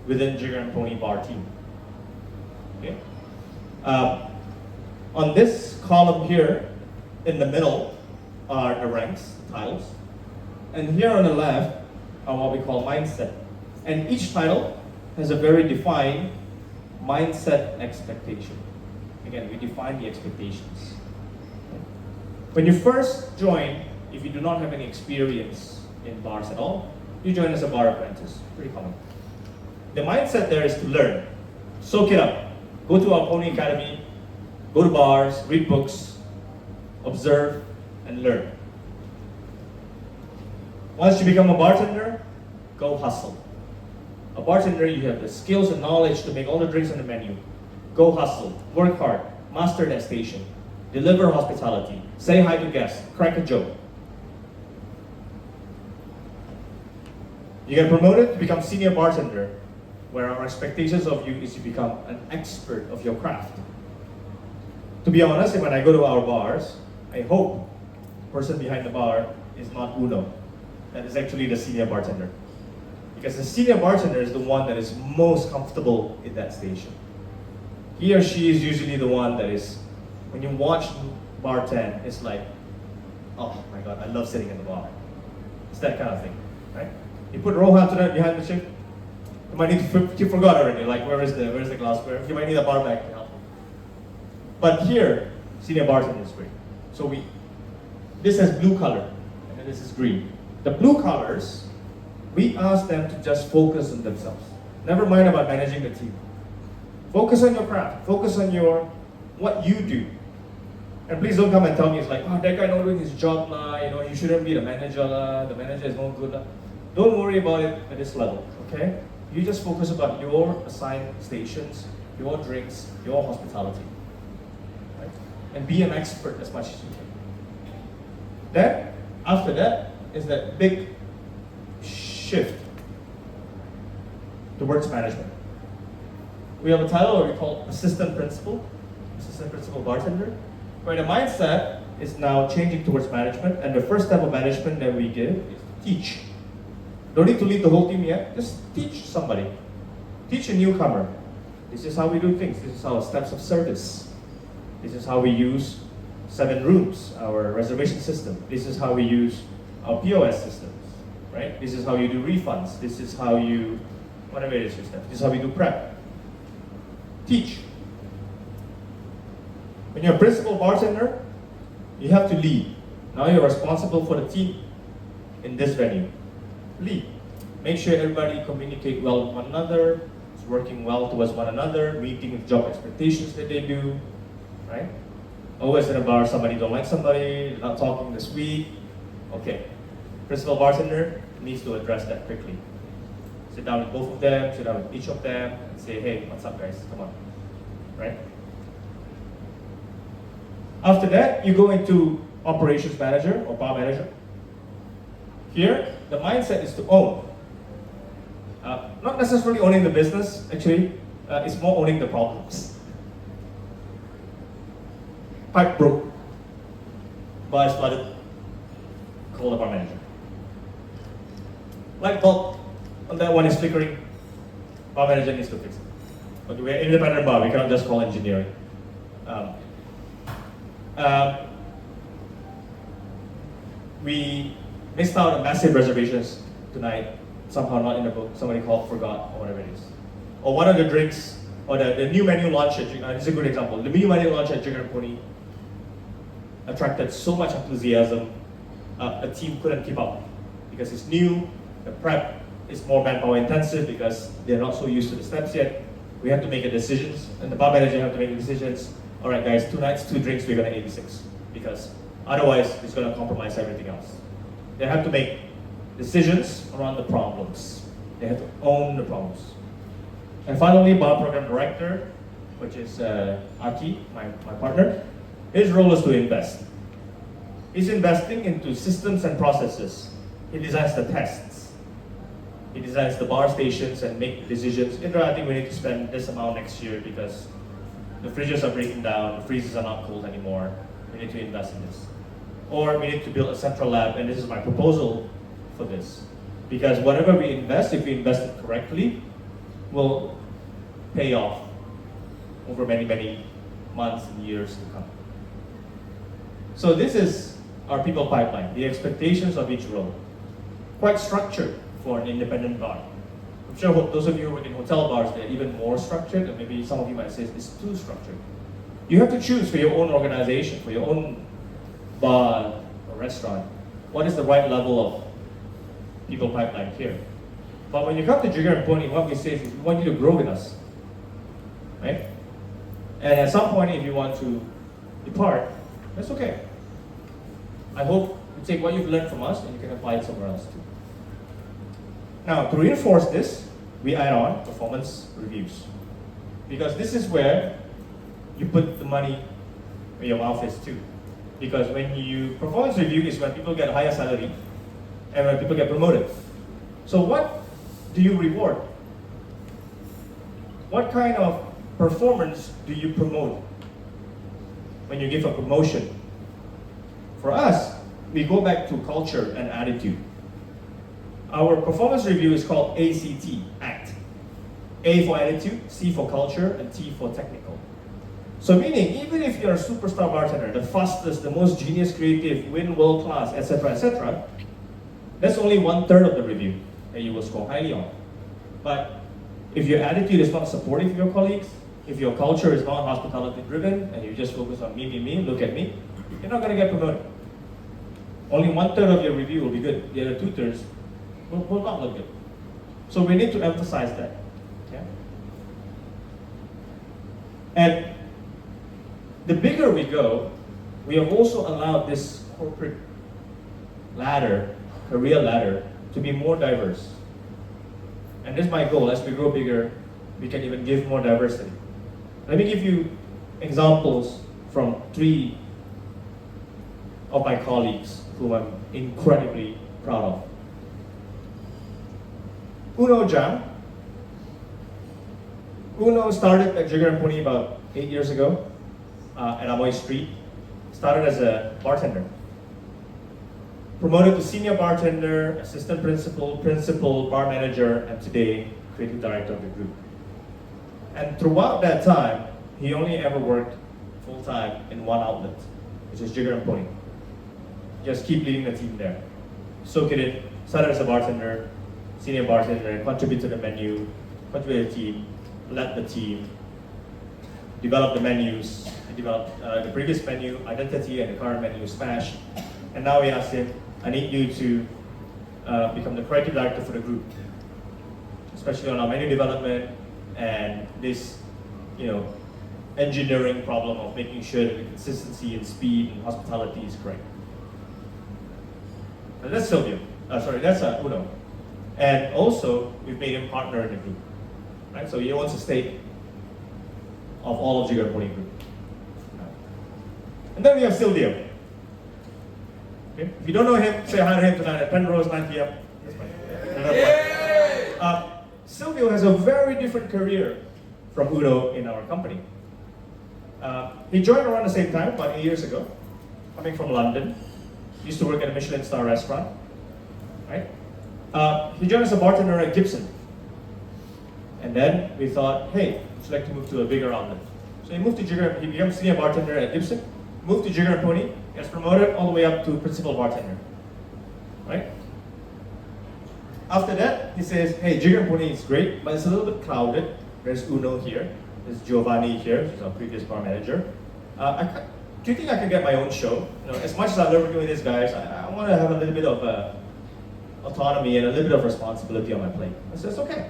within Jigger and Pony Bar team. Okay. On this column here, in the middle, are the ranks, the titles. And here on the left are what we call mindset. And each title has a very defined mindset expectation. Again, we define the expectations. When you first join, if you do not have any experience in bars at all, you join as a bar apprentice. Pretty common. The mindset there is to learn. Soak it up. Go to our Pony Academy, go to bars, read books, observe, and learn. Once you become a bartender, go hustle. A bartender, you have the skills and knowledge to make all the drinks on the menu. Go hustle, work hard, master that station, deliver hospitality, say hi to guests, crack a joke. You get promoted to become senior bartender, where our expectations of you is you become an expert of your craft. To be honest, when I go to our bars, I hope the person behind the bar is not Uno. That is actually the senior bartender. Because the senior bartender is the one that is most comfortable in that station. He or she is usually the one that is, when you watch bartend, it's like, oh my God, I love sitting in the bar. It's that kind of thing, right? You put Rohan to that behind the chick, you might need to, you forgot already, like where is the glassware? You might need a bar back to help. But here, senior bartender is great. So this has blue color, and then this is green. The blue colors, we ask them to just focus on themselves. Never mind about managing the team. Focus on your craft. Focus on what you do. And please don't come and tell me it's like, oh, that guy not doing his job lah. You know, you shouldn't be the manager lah. The manager is no good lah. Don't worry about it at this level, okay? You just focus about your assigned stations, your drinks, your hospitality. Right? And be an expert as much as you can. Then, after that, is that big shift towards management. We have a title we call assistant principal bartender, where the mindset is now changing towards management, and the first step of management that we give is teach. Don't need to lead the whole team yet, just teach somebody. Teach a newcomer. This is how we do things. This is our steps of service. This is how we use 7 rooms, our reservation system. This is how we use our POS systems, right? This is how you do refunds. This is how you, whatever it is your steps. This is how we do prep. Teach. When you're a principal bartender, you have to lead. Now you're responsible for the team in this venue. Lead. Make sure everybody communicate well with one another, is working well towards one another, meeting the job expectations that they do, right? Always in a bar, somebody don't like somebody, not talking this week. Okay, principal bartender needs to address that quickly. Sit down with both of them, sit down with each of them, and say, hey, what's up guys, come on, right? After that, you go into operations manager or bar manager. Here, the mindset is to own. Not necessarily owning the business, actually, it's more owning the problems. Pipe broke, bar is flooded, call the bar manager. Light bulb on that one is flickering, bar manager needs to fix it. Okay, we're an independent bar, we cannot just call engineering. We missed out on massive reservations tonight, somehow not in the book, somebody called, forgot, or whatever it is. Or one of the drinks, or the new menu launch at Jigger, this is a good example. The new menu launch at Jigger attracted so much enthusiasm, the team couldn't keep up. Because it's new, the prep is more manpower intensive because they're not so used to the steps yet. We have to make decisions, and the bar manager have to make the decisions. All right guys, 2 nights, 2 drinks, we're gonna 86. Because otherwise, it's gonna compromise everything else. They have to make decisions around the problems. They have to own the problems. And finally, bar program director, which is Aki, my partner, his role is to invest. He's investing into systems and processes. He designs the tests. He designs the bar stations and make decisions. I think we need to spend this amount next year because the fridges are breaking down, the freezers are not cold anymore. We need to invest in this. Or we need to build a central lab, and this is my proposal for this. Because whatever we invest, if we invest it correctly, will pay off over many, many months and years to come. So this is our people pipeline, the expectations of each role. Quite structured for an independent bar. I'm sure those of you who work in hotel bars, they're even more structured, and maybe some of you might say it's too structured. You have to choose for your own organization, for your own bar or restaurant, what is the right level of people pipeline here. But when you come to Jigger and Pony, what we say is we want you to grow with us, right? And at some point, if you want to depart, that's okay. I hope you take what you've learned from us and you can apply it somewhere else too. Now, to reinforce this, we add on performance reviews. Because this is where you put the money where your mouth is too. Because when you performance review is when people get a higher salary and when people get promoted. So what do you reward? What kind of performance do you promote when you give a promotion? For us, we go back to culture and attitude. Our performance review is called ACT, ACT. A for attitude, C for culture, and T for technical. So meaning, even if you're a superstar bartender, the fastest, the most genius creative, win world class, etc., that's only 1/3 of the review that you will score highly on. But if your attitude is not supportive of your colleagues, if your culture is not hospitality driven, and you just focus on me, look at me, you're not gonna get promoted. Only 1/3 of your review will be good. The other 2/3 will not look good. So we need to emphasize that. Yeah? And the bigger we go, we have also allowed this corporate ladder, career ladder, to be more diverse. And this is my goal. As we grow bigger, we can even give more diversity. Let me give you examples from 3 of my colleagues whom I'm incredibly proud of. Uno Jam. Uno started at Jigger and Pony about 8 years ago at Amoy Street. Started as a bartender. Promoted to senior bartender, assistant principal, principal, bar manager, and today creative director of the group. And throughout that time, he only ever worked full-time in one outlet, which is Jigger and Pony. Just keep leading the team there. Soak it in, started as a bartender, senior bartender, contribute to the menu, contribute to the team, led the team, developed the menus, developed the previous menu, identity, and the current menu, Smash. And now we asked him, I need you to become the creative director for the group, especially on our menu development and this, engineering problem of making sure that the consistency and speed and hospitality is correct. And that's Silvio. That's Uno. And also, we've made him partner in the group. Right? So he owns a stake of all of Jigger Pony Group. And then we have Silvio. Okay? If you don't know him, say hi to him tonight at Penrose, 9 p.m. Silvio has a very different career from Uno in our company. He joined around the same time, about 8 years ago, coming from London. He used to work at a Michelin star restaurant. Right? He joined as a bartender at Gibson. And then we thought, hey, would you like to move to a bigger outlet? So he moved to Jigger, he became senior bartender at Gibson, moved to Jigger and Pony, gets promoted all the way up to principal bartender. Right? After that, he says, hey, Jigger and Pony is great, but it's a little bit crowded. There's Uno here, there's Giovanni here, who's our previous bar manager. Do you think I can get my own show? As much as I love working with these guys, I want to have a little bit of autonomy and a little bit of responsibility on my plate. I said, okay.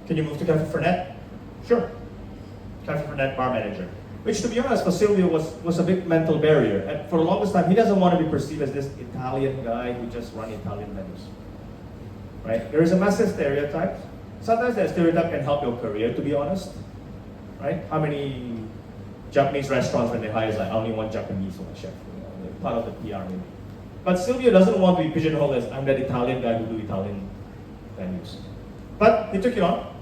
Can you move to Cafe Fernet? Sure. Cafe Fernet bar manager. Which, to be honest, for Silvio was a big mental barrier. And for the longest time, he doesn't want to be perceived as this Italian guy who just runs Italian menus. Right? There is a massive stereotype. Sometimes that stereotype can help your career, to be honest. Right? How many Japanese restaurants, when they hire, is like, I only want Japanese for my chef. Part of the PR maybe. But Silvio doesn't want to be pigeonholed as I'm that Italian guy who do Italian menus. But he took it on,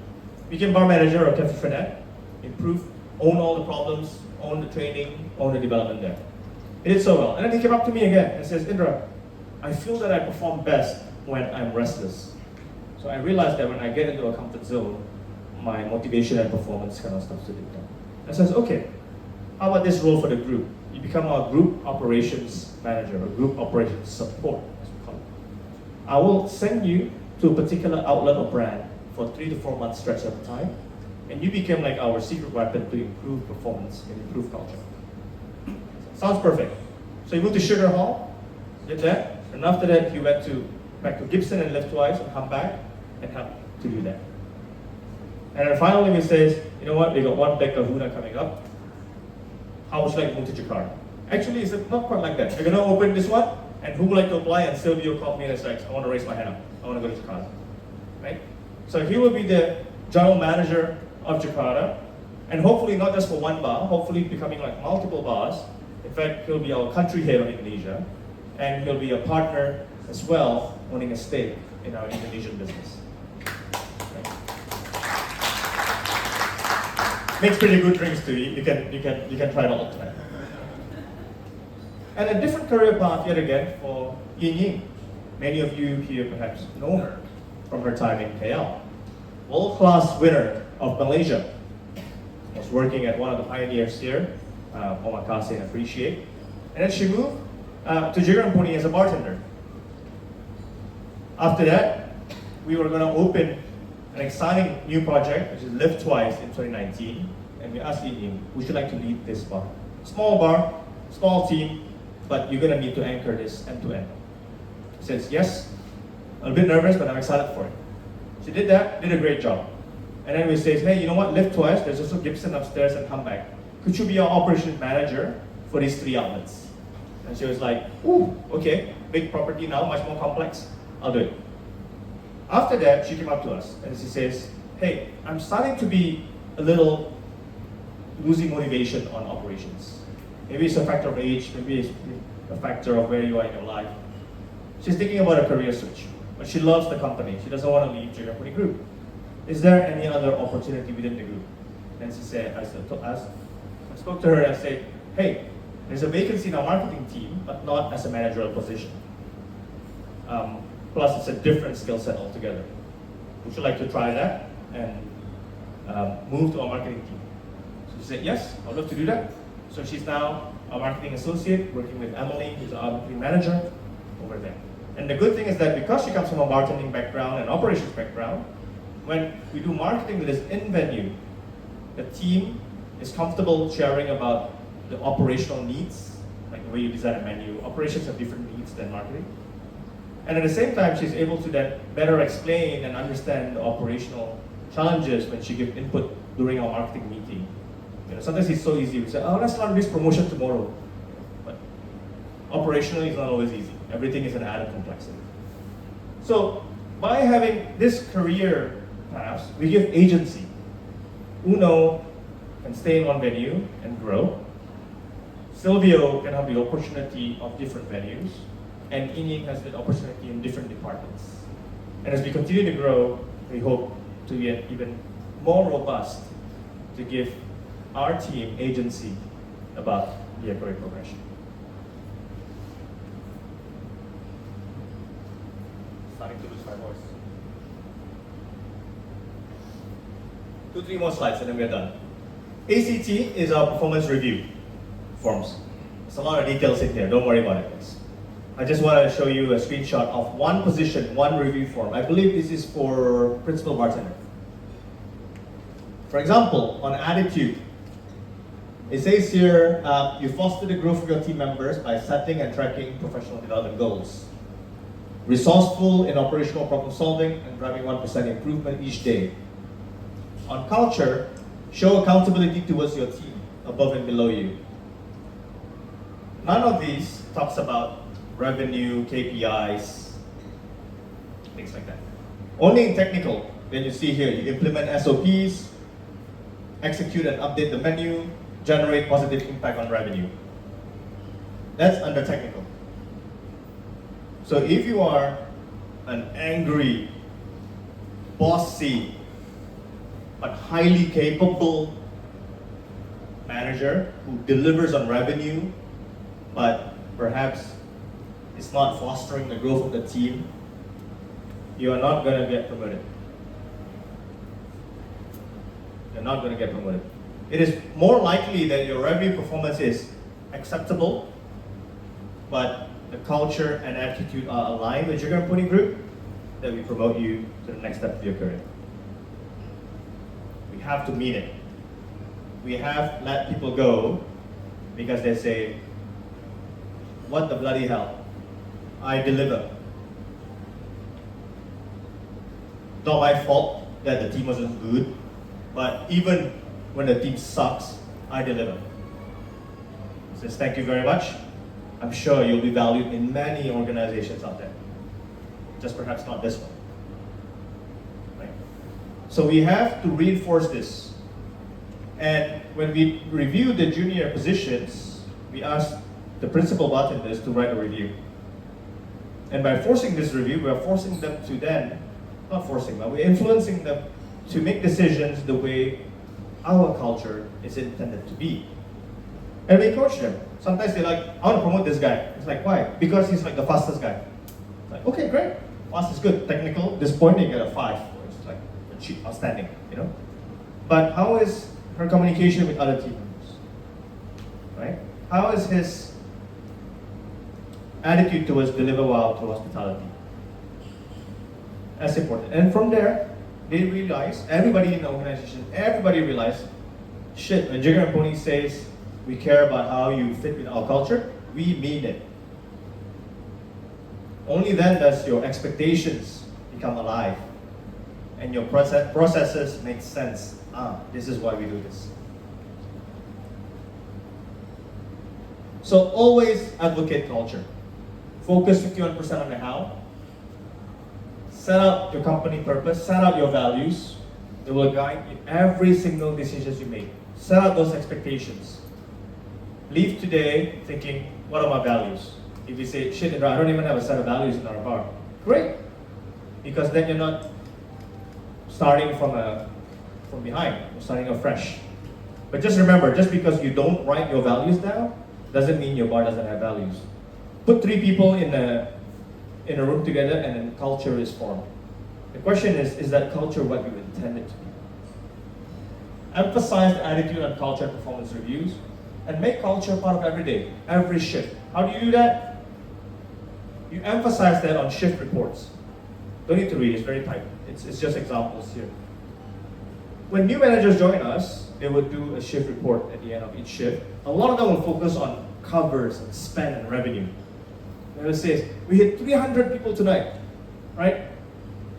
became bar manager of Cafe Fernet, improved, owned all the problems, owned the training, owned the development there. He did so well. And then he came up to me again and says, Indra, I feel that I perform best when I'm restless. So I realized that when I get into a comfort zone, my motivation and performance kind of starts to dip down. I says, okay, how about this role for the group? You become our group operations manager, or group operations support, as we call it. I will send you to a particular outlet or brand for 3 to 4 months stretch at a time, and you become like our secret weapon to improve performance and improve culture. Sounds perfect. So he moved to Sugar Hall, did that, and after that he went back to Gibson and left twice and come back and helped to do that. And then finally we says, you know what, we got one big kahuna coming up. How would you like to move to Jakarta? Actually, it's not quite like that. We're going to open this one, and who would like to apply? And Silvio called me and said, I want to raise my hand up. I want to go to Jakarta. Right? So he will be the general manager of Jakarta, and hopefully not just for one bar, hopefully becoming like multiple bars. In fact, he'll be our country head of Indonesia, and he'll be a partner as well, owning a stake in our Indonesian business. Makes pretty good drinks too. You can try it all the time. And a different career path yet again for Yin Ying. Many of you here perhaps know her from her time in KL. World-class winner of Malaysia. Was working at one of the pioneers here, Omakase and Appreciate. And then she moved to Jigger and Pony as a bartender. After that, we were going to open an exciting new project, which is Live Twice in 2019. And we asked Yin Ying, would you like to lead this bar? Small bar, small team, but you're going to need to anchor this end to end. She says, yes. I'm a bit nervous, but I'm excited for it. She did that, did a great job. And then we say, hey, you know what, Live Twice, there's also Gibson upstairs and come back. Could you be our operations manager for these 3 outlets? And she was like, ooh, okay, big property now, much more complex. I'll do it. After that, she came up to us and she says, hey, I'm starting to be a little losing motivation on operations. Maybe it's a factor of age, maybe it's a factor of where you are in your life. She's thinking about a career switch, but she loves the company. She doesn't want to leave Jigger Group. Is there any other opportunity within the group? And she said, I spoke to her and I said, hey, there's a vacancy in our marketing team, but not as a managerial position. Plus, it's a different skill set altogether. Would you like to try that and move to our marketing team? So she said, yes, I'd love to do that. So she's now a marketing associate working with Emily, who's our marketing manager over there. And the good thing is that because she comes from a bartending background and operations background, when we do marketing that is in venue, the team is comfortable sharing about the operational needs, like the way you design a menu. Operations have different needs than marketing. And at the same time, she's able to then better explain and understand the operational challenges when she gives input during our marketing meeting. You know, sometimes it's so easy. We say, oh, let's run this promotion tomorrow. But operationally, it's not always easy. Everything is an added complexity. So by having this career paths, we give agency. Uno can stay in one venue and grow. Silvio can have the opportunity of different venues. And Ining has the opportunity in different departments. And as we continue to grow, we hope to get even more robust to give our team agency about their career progression. Starting to lose my voice. 2-3 more slides and then we're done. ACT is our performance review forms. There's a lot of details in here, don't worry about it, guys. I just want to show you a screenshot of one position, one review form. I believe this is for principal bartender. For example, on attitude, it says here, you foster the growth of your team members by setting and tracking professional development goals. Resourceful in operational problem solving and driving 1% improvement each day. On culture, show accountability towards your team, above and below you. None of these talks about revenue, KPIs, things like that. Only in technical, then you see here, you implement SOPs, execute and update the menu, generate positive impact on revenue. That's under technical. So if you are an angry, bossy, but highly capable manager who delivers on revenue, but perhaps is not fostering the growth of the team, you are not going to get promoted. You're not going to get promoted. It is more likely that your revenue performance is acceptable, but the culture and attitude are aligned with Jigger Group, that we promote you to the next step of your career. We have to mean it. We have let people go because they say, what the bloody hell? I deliver. Not my fault that the team wasn't good, but even when the team sucks, I deliver. Says thank you very much. I'm sure you'll be valued in many organizations out there. Just perhaps not this one. Right? So we have to reinforce this. And when we review the junior positions, we ask the principal bartenders to write a review. And by forcing this review, we are forcing them to then, not forcing them, we're influencing them to make decisions the way our culture is intended to be. And we coach them. Sometimes they're like, I want to promote this guy. It's like, why? Because he's like the fastest guy. It's like, okay, great. Fast is good. Technical, this point you get a 5. It's like, outstanding, you know? But how is her communication with other team members? Right? How is his attitude towards deliver well to hospitality? That's important. And from there, they realize, everybody in the organization, everybody realized, shit, when Jigger and Pony says we care about how you fit with our culture, we mean it. Only then does your expectations become alive and your processes make sense. This is why we do this. So always advocate culture. Focus 51% on the how, set out your company purpose, set out your values. It will guide in every single decision you make. Set out those expectations. Leave today thinking, what are my values? If you say, shit, I don't even have a set of values in our bar. Great. Because then you're not starting from behind, you're starting afresh. But just remember, just because you don't write your values down, doesn't mean your bar doesn't have values. Put 3 people in a room together and then culture is formed. The question is that culture what you intend it to be? Emphasize the attitude on culture and performance reviews, and make culture part of every day, every shift. How do you do that? You emphasize that on shift reports. Don't need to read, it's very tight. It's just examples here. When new managers join us, they would do a shift report at the end of each shift. A lot of them will focus on covers and spend and revenue. They will say, we hit 300 people tonight, right?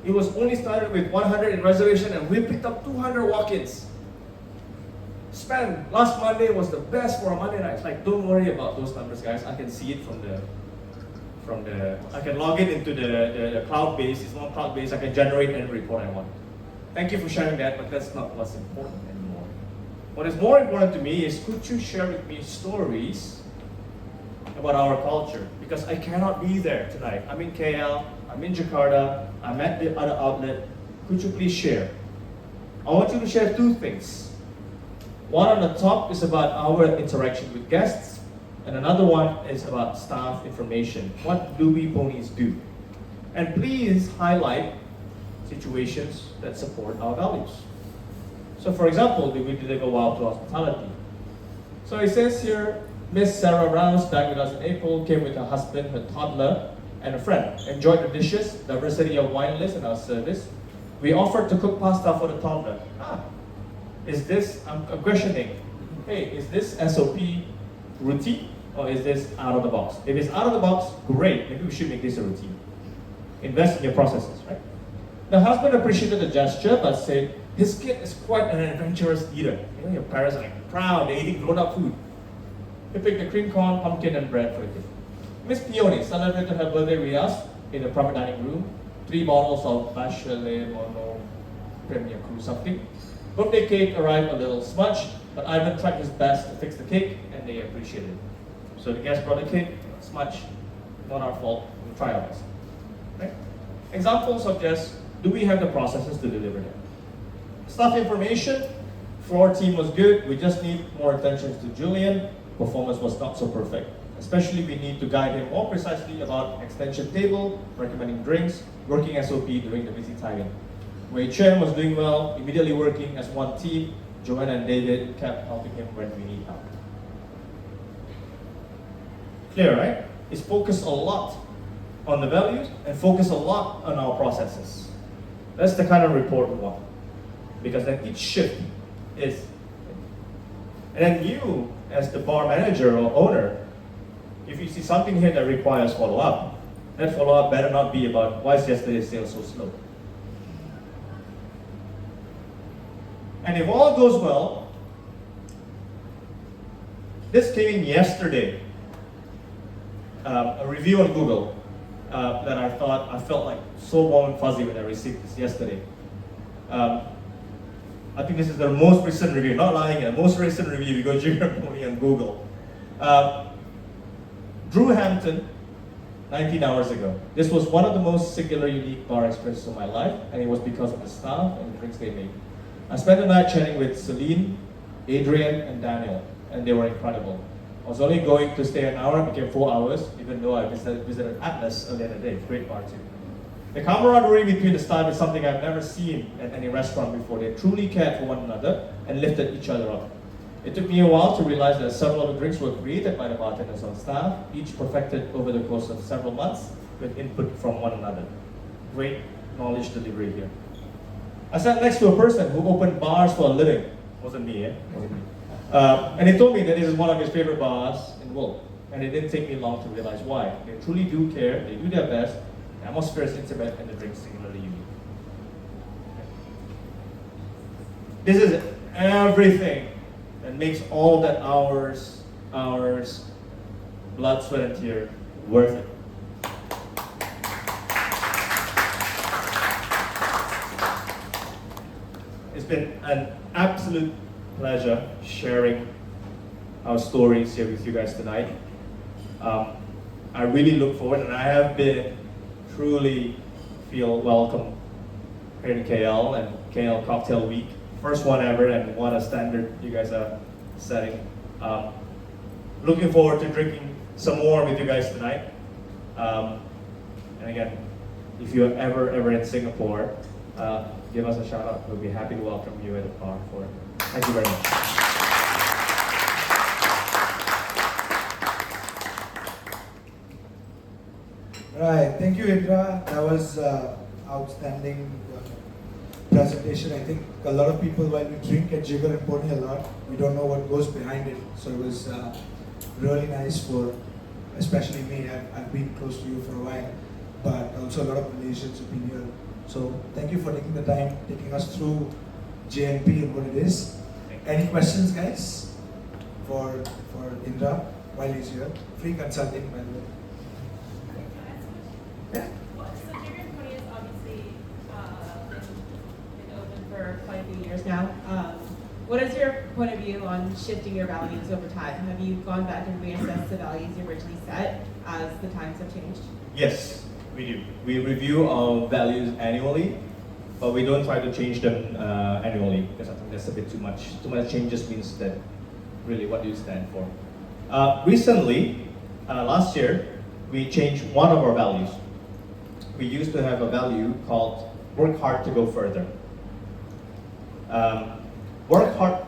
It was only started with 100 in reservation and we picked up 200 walk-ins. Spend last Monday was the best for a Monday night. It's like, don't worry about those numbers, guys. I can see it from the I can log it into the cloud base. It's not cloud based. I can generate any report I want. Thank you for sharing that, but that's not what's important anymore. What is more important to me is, could you share with me stories about our culture? Because I cannot be there tonight. I'm in KL, I'm in Jakarta, I'm at the other outlet. Could you please share? I want you to share 2 things. One on the top is about our interaction with guests, and another one is about staff information. What do we ponies do? And please highlight situations that support our values. So for example, do we deliver well to hospitality? So it says here, Miss Sarah Rouse, back with us in April, came with her husband, her toddler, and a friend. Enjoyed the dishes, diversity of wine list, and our service. We offered to cook pasta for the toddler. Is this, I'm questioning, hey, is this SOP routine or is this out of the box? If it's out of the box, great, maybe we should make this a routine. Invest in your processes, right? The husband appreciated the gesture but said his kid is quite an adventurous eater. You know, your parents are like proud, they're eating grown-up food. He picked the cream corn, pumpkin, and bread for the kid. Miss Peony celebrated her birthday with us in the private dining room. 3 bottles of Bachelet Mono Premier Cru something. Birthday cake arrived a little smudged, but Ivan tried his best to fix the cake, and they appreciated it. So the guest brought the cake, smudged, not our fault, we'll try our best. Right? Examples of just, do we have the processes to deliver them? Staff information, floor team was good, we just need more attention to Julian. Performance was not so perfect. Especially we need to guide him more precisely about extension table, recommending drinks, working SOP during the busy timing. Wei Chen was doing well, immediately working as one team. Joanna and David kept helping him when we need help. Clear, right? It's focused a lot on the values and focus a lot on our processes. That's the kind of report we want. Because then each shift is, and then you, as the bar manager or owner, if you see something here that requires follow-up, that follow-up better not be about why is yesterday's sales so slow. And if all goes well, this came in yesterday, a review on Google that I felt like so warm and fuzzy when I received this yesterday. I think this is the most recent review, not lying, the most recent review, you go Jigger on Google. Drew Hampton, 19 hours ago. This was one of the most singular, unique bar experiences of my life, and it was because of the staff and the drinks they made. I spent the night chatting with Celine, Adrian, and Daniel, and they were incredible. I was only going to stay an hour, it became 4 hours, even though I visited Atlas earlier in the day. Great bar too. The camaraderie between the staff is something I've never seen at any restaurant before. They truly cared for one another and lifted each other up. It took me a while to realize that several of the drinks were created by the bartenders on staff, each perfected over the course of several months with input from one another. Great knowledge delivery here. I sat next to a person who opened bars for a living. Wasn't me, eh? Wasn't me. And he told me that this is one of his favorite bars in the world. And it didn't take me long to realize why. They truly do care, they do their best, the atmosphere is intimate, and the drinks singularly unique. This is everything that makes all that hours, blood, sweat, and tear worth it. been an absolute pleasure sharing our stories here with you guys tonight. I really look forward, and I have been truly feel welcome here in KL and KL Cocktail Week. First one ever, and what a standard you guys are setting. Looking forward to drinking some more with you guys tonight. And again, if you're ever in Singapore, give us a shout out. We'll be happy to welcome you at the bar for it. Thank you very much. Right, thank you, Indra. That was outstanding presentation. I think a lot of people, while we drink at Jigger and Pony a lot, we don't know what goes behind it. So it was really nice for, especially me. I've been close to you for a while, but also a lot of Malaysians have been here. So thank you for taking the time, taking us through JNP and what it is. Any questions, guys, for Indra while he's here? Free consulting, by the way. Yeah. Well, so Jigger and Pony has obviously been open for quite a few years now. What is your point of view on shifting your values over time? Have you gone back and reassessed the values you originally set as the times have changed? Yes, we do. We review our values annually, but we don't try to change them annually because I think that's a bit too much. Too much changes means that really what do you stand for? Recently, last year, we changed one of our values. We used to have a value called work hard to go further. Work hard,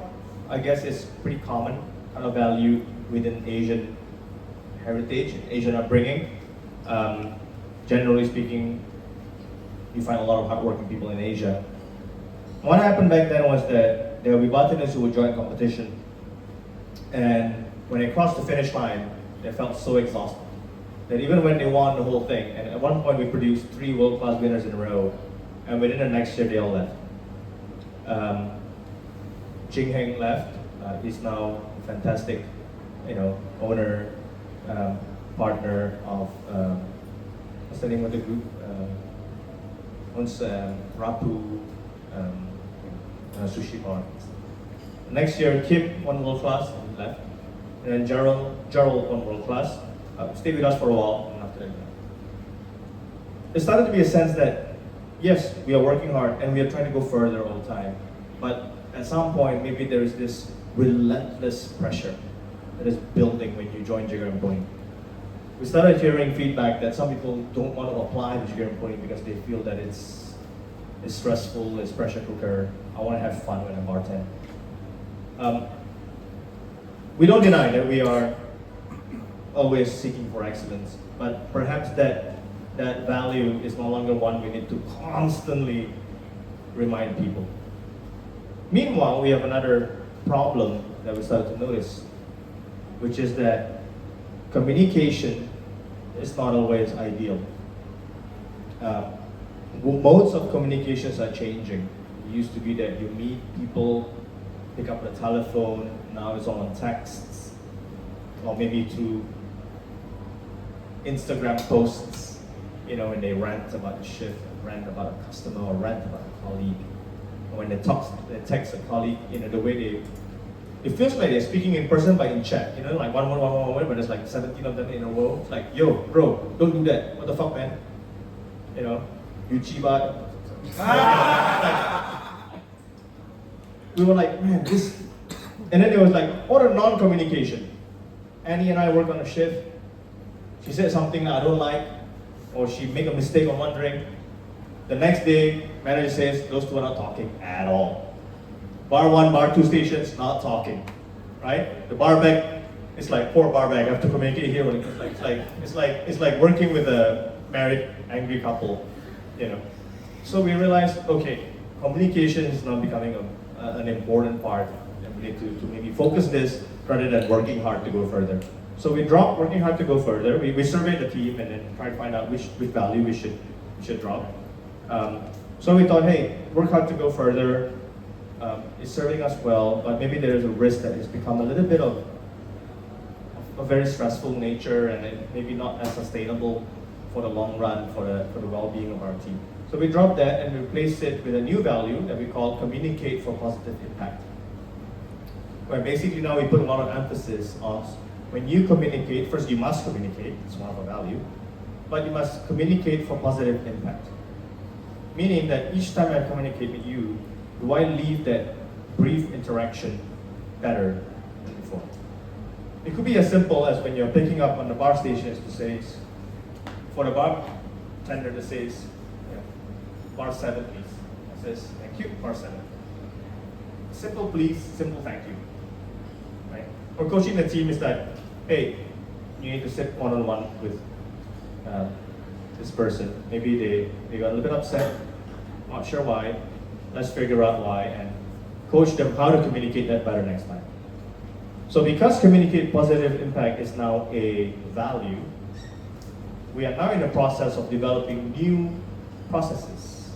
I guess, is pretty common kind of value within Asian heritage, Asian upbringing. Generally speaking, you find a lot of hardworking people in Asia. What happened back then was that there were Batiners who would join competition, and when they crossed the finish line, they felt so exhausted that even when they won the whole thing, and at one point we produced 3 world-class winners in a row, and within the next year they all left. Jing Heng left. He's now a fantastic, owner, partner of what's the name of the group? Owns Rapu sushi bar. Next year, Kim won world class and left, and then Gerald won world class. Stayed with us for a while, and after that, it started to be a sense that yes, we are working hard and we are trying to go further all the time, but at some point, maybe there is this relentless pressure that is building when you join Jigger and Pony. We started hearing feedback that some people don't want to apply to Jigger and Pony because they feel that it's stressful, it's pressure cooker. I want to have fun when I bartend. We don't deny that we are always seeking for excellence, but perhaps that value is no longer one we need to constantly remind people. Meanwhile, we have another problem that we started to notice, which is that communication is not always ideal. Modes of communications are changing. It used to be that you meet people, pick up the telephone, now it's all on texts, or maybe through Instagram posts, when they rant about the shift, rant about a customer, or rant about a colleague. When they text a colleague, the way it feels like they're speaking in person but in chat, like one word, but there's like 17 of them in a row. It's like, yo, bro, don't do that. What the fuck, man? You chiba. We were like, man, this. And then there was like, what a non-communication. Annie and I work on a shift. She said something that I don't like, or she make a mistake on one drink. The next day, manager says those two are not talking at all. Bar 1, bar 2 stations, not talking, right? The bar back, it's like poor bar back. I have to communicate here. It's like working with a married angry couple, So we realized, okay, communication is now becoming an important part, and we need to maybe focus this rather than working hard to go further. So we dropped working hard to go further. We surveyed the team and then tried to find out which value we should drop. So we thought, hey, work hard to go further. It's serving us well, but maybe there is a risk that it's become a little bit of a very stressful nature, and it maybe not as sustainable for the long run for the well-being of our team. So we dropped that and replaced it with a new value that we call communicate for positive impact. Where basically now we put a lot of emphasis on when you communicate, first you must communicate, it's one of our value, but you must communicate for positive impact. Meaning that each time I communicate with you, do I leave that brief interaction better than before? It could be as simple as when you're picking up on the bar station, is to say, for the bartender to say, bar 7 please. It says, thank you, bar 7. Simple please, simple thank you. Right? Or coaching the team is that, hey, you need to sit one-on-one with this person. Maybe they got a little bit upset, not sure why. Let's figure out why and coach them how to communicate that better next time. So because communicate positive impact is now a value, we are now in the process of developing new processes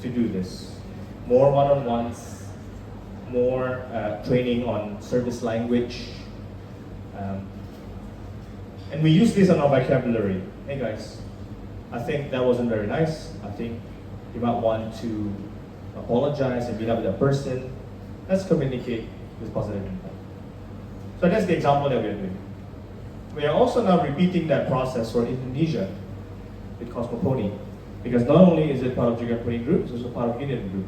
to do this. More one-on-ones, more training on service language. And we use this in our vocabulary. Hey guys, I think that wasn't very nice. I think you might want to apologize and meet up with that person. Let's communicate with positive impact. So that's the example that we are doing. We are also now repeating that process for Indonesia with Cosmopony, because not only is it part of Jigger Group, it's also part of Indian Group.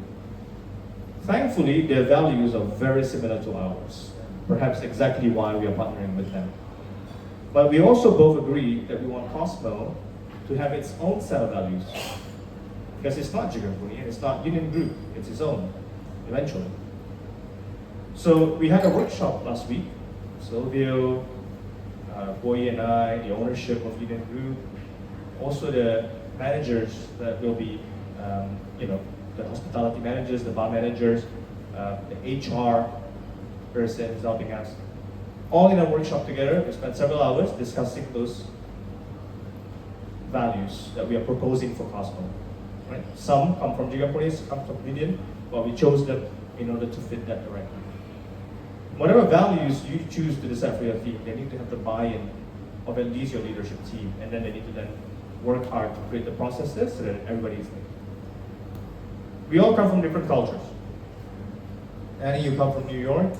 Thankfully, their values are very similar to ours, perhaps exactly why we are partnering with them. But we also both agree that we want Cosmo to have its own set of values, because it's not Jigger and it's not Union Group, it's its own, eventually. So we had a workshop last week. Silvio, Boy and I, the ownership of Union Group, also the managers that will be, the hospitality managers, the bar managers, the HR person is helping us. All in a workshop together. We spent several hours discussing those values that we are proposing for Cosmo. Right? Some come from Jigger, some come from Indian, but we chose them in order to fit that directly. Whatever values you choose to decide for your team, they need to have the buy-in of at least your leadership team, and then they need to then work hard to create the processes so that everybody is there. We all come from different cultures. Annie, you come from New York.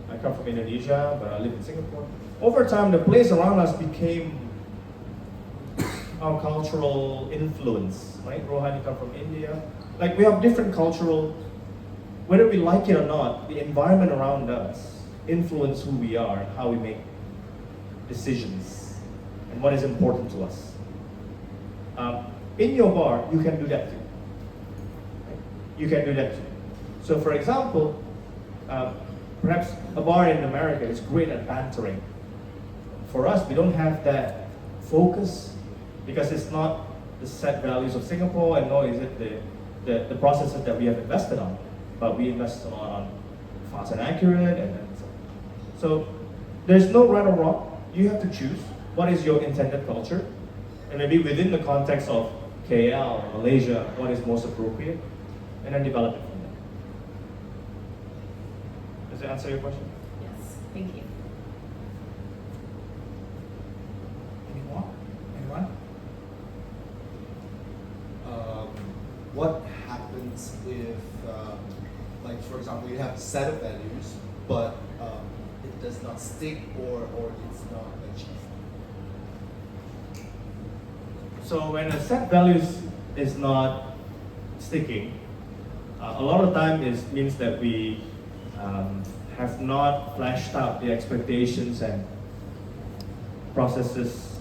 I come from Indonesia, but I live in Singapore. Over time, the place around us became our cultural influence, right? Rohan, you come from India. Like, we have different cultural, whether we like it or not, the environment around us influence who we are and how we make decisions and what is important to us. In your bar, you can do that too. Right? You can do that too. So for example, perhaps a bar in America is great at bantering. For us, we don't have that focus because it's not the set values of Singapore, and nor is it the processes that we have invested on. But we invest a lot on fast and accurate, and so there's no right or wrong. You have to choose what is your intended culture, and maybe within the context of KL or Malaysia, what is most appropriate, and then develop it from there. Does that answer your question? Yes, thank you. Anyone? Anyone? What happens if, like for example, you have a set of values, but it does not stick or it's not achieved? So when a set values is not sticking, a lot of time means that we have not fleshed out the expectations and processes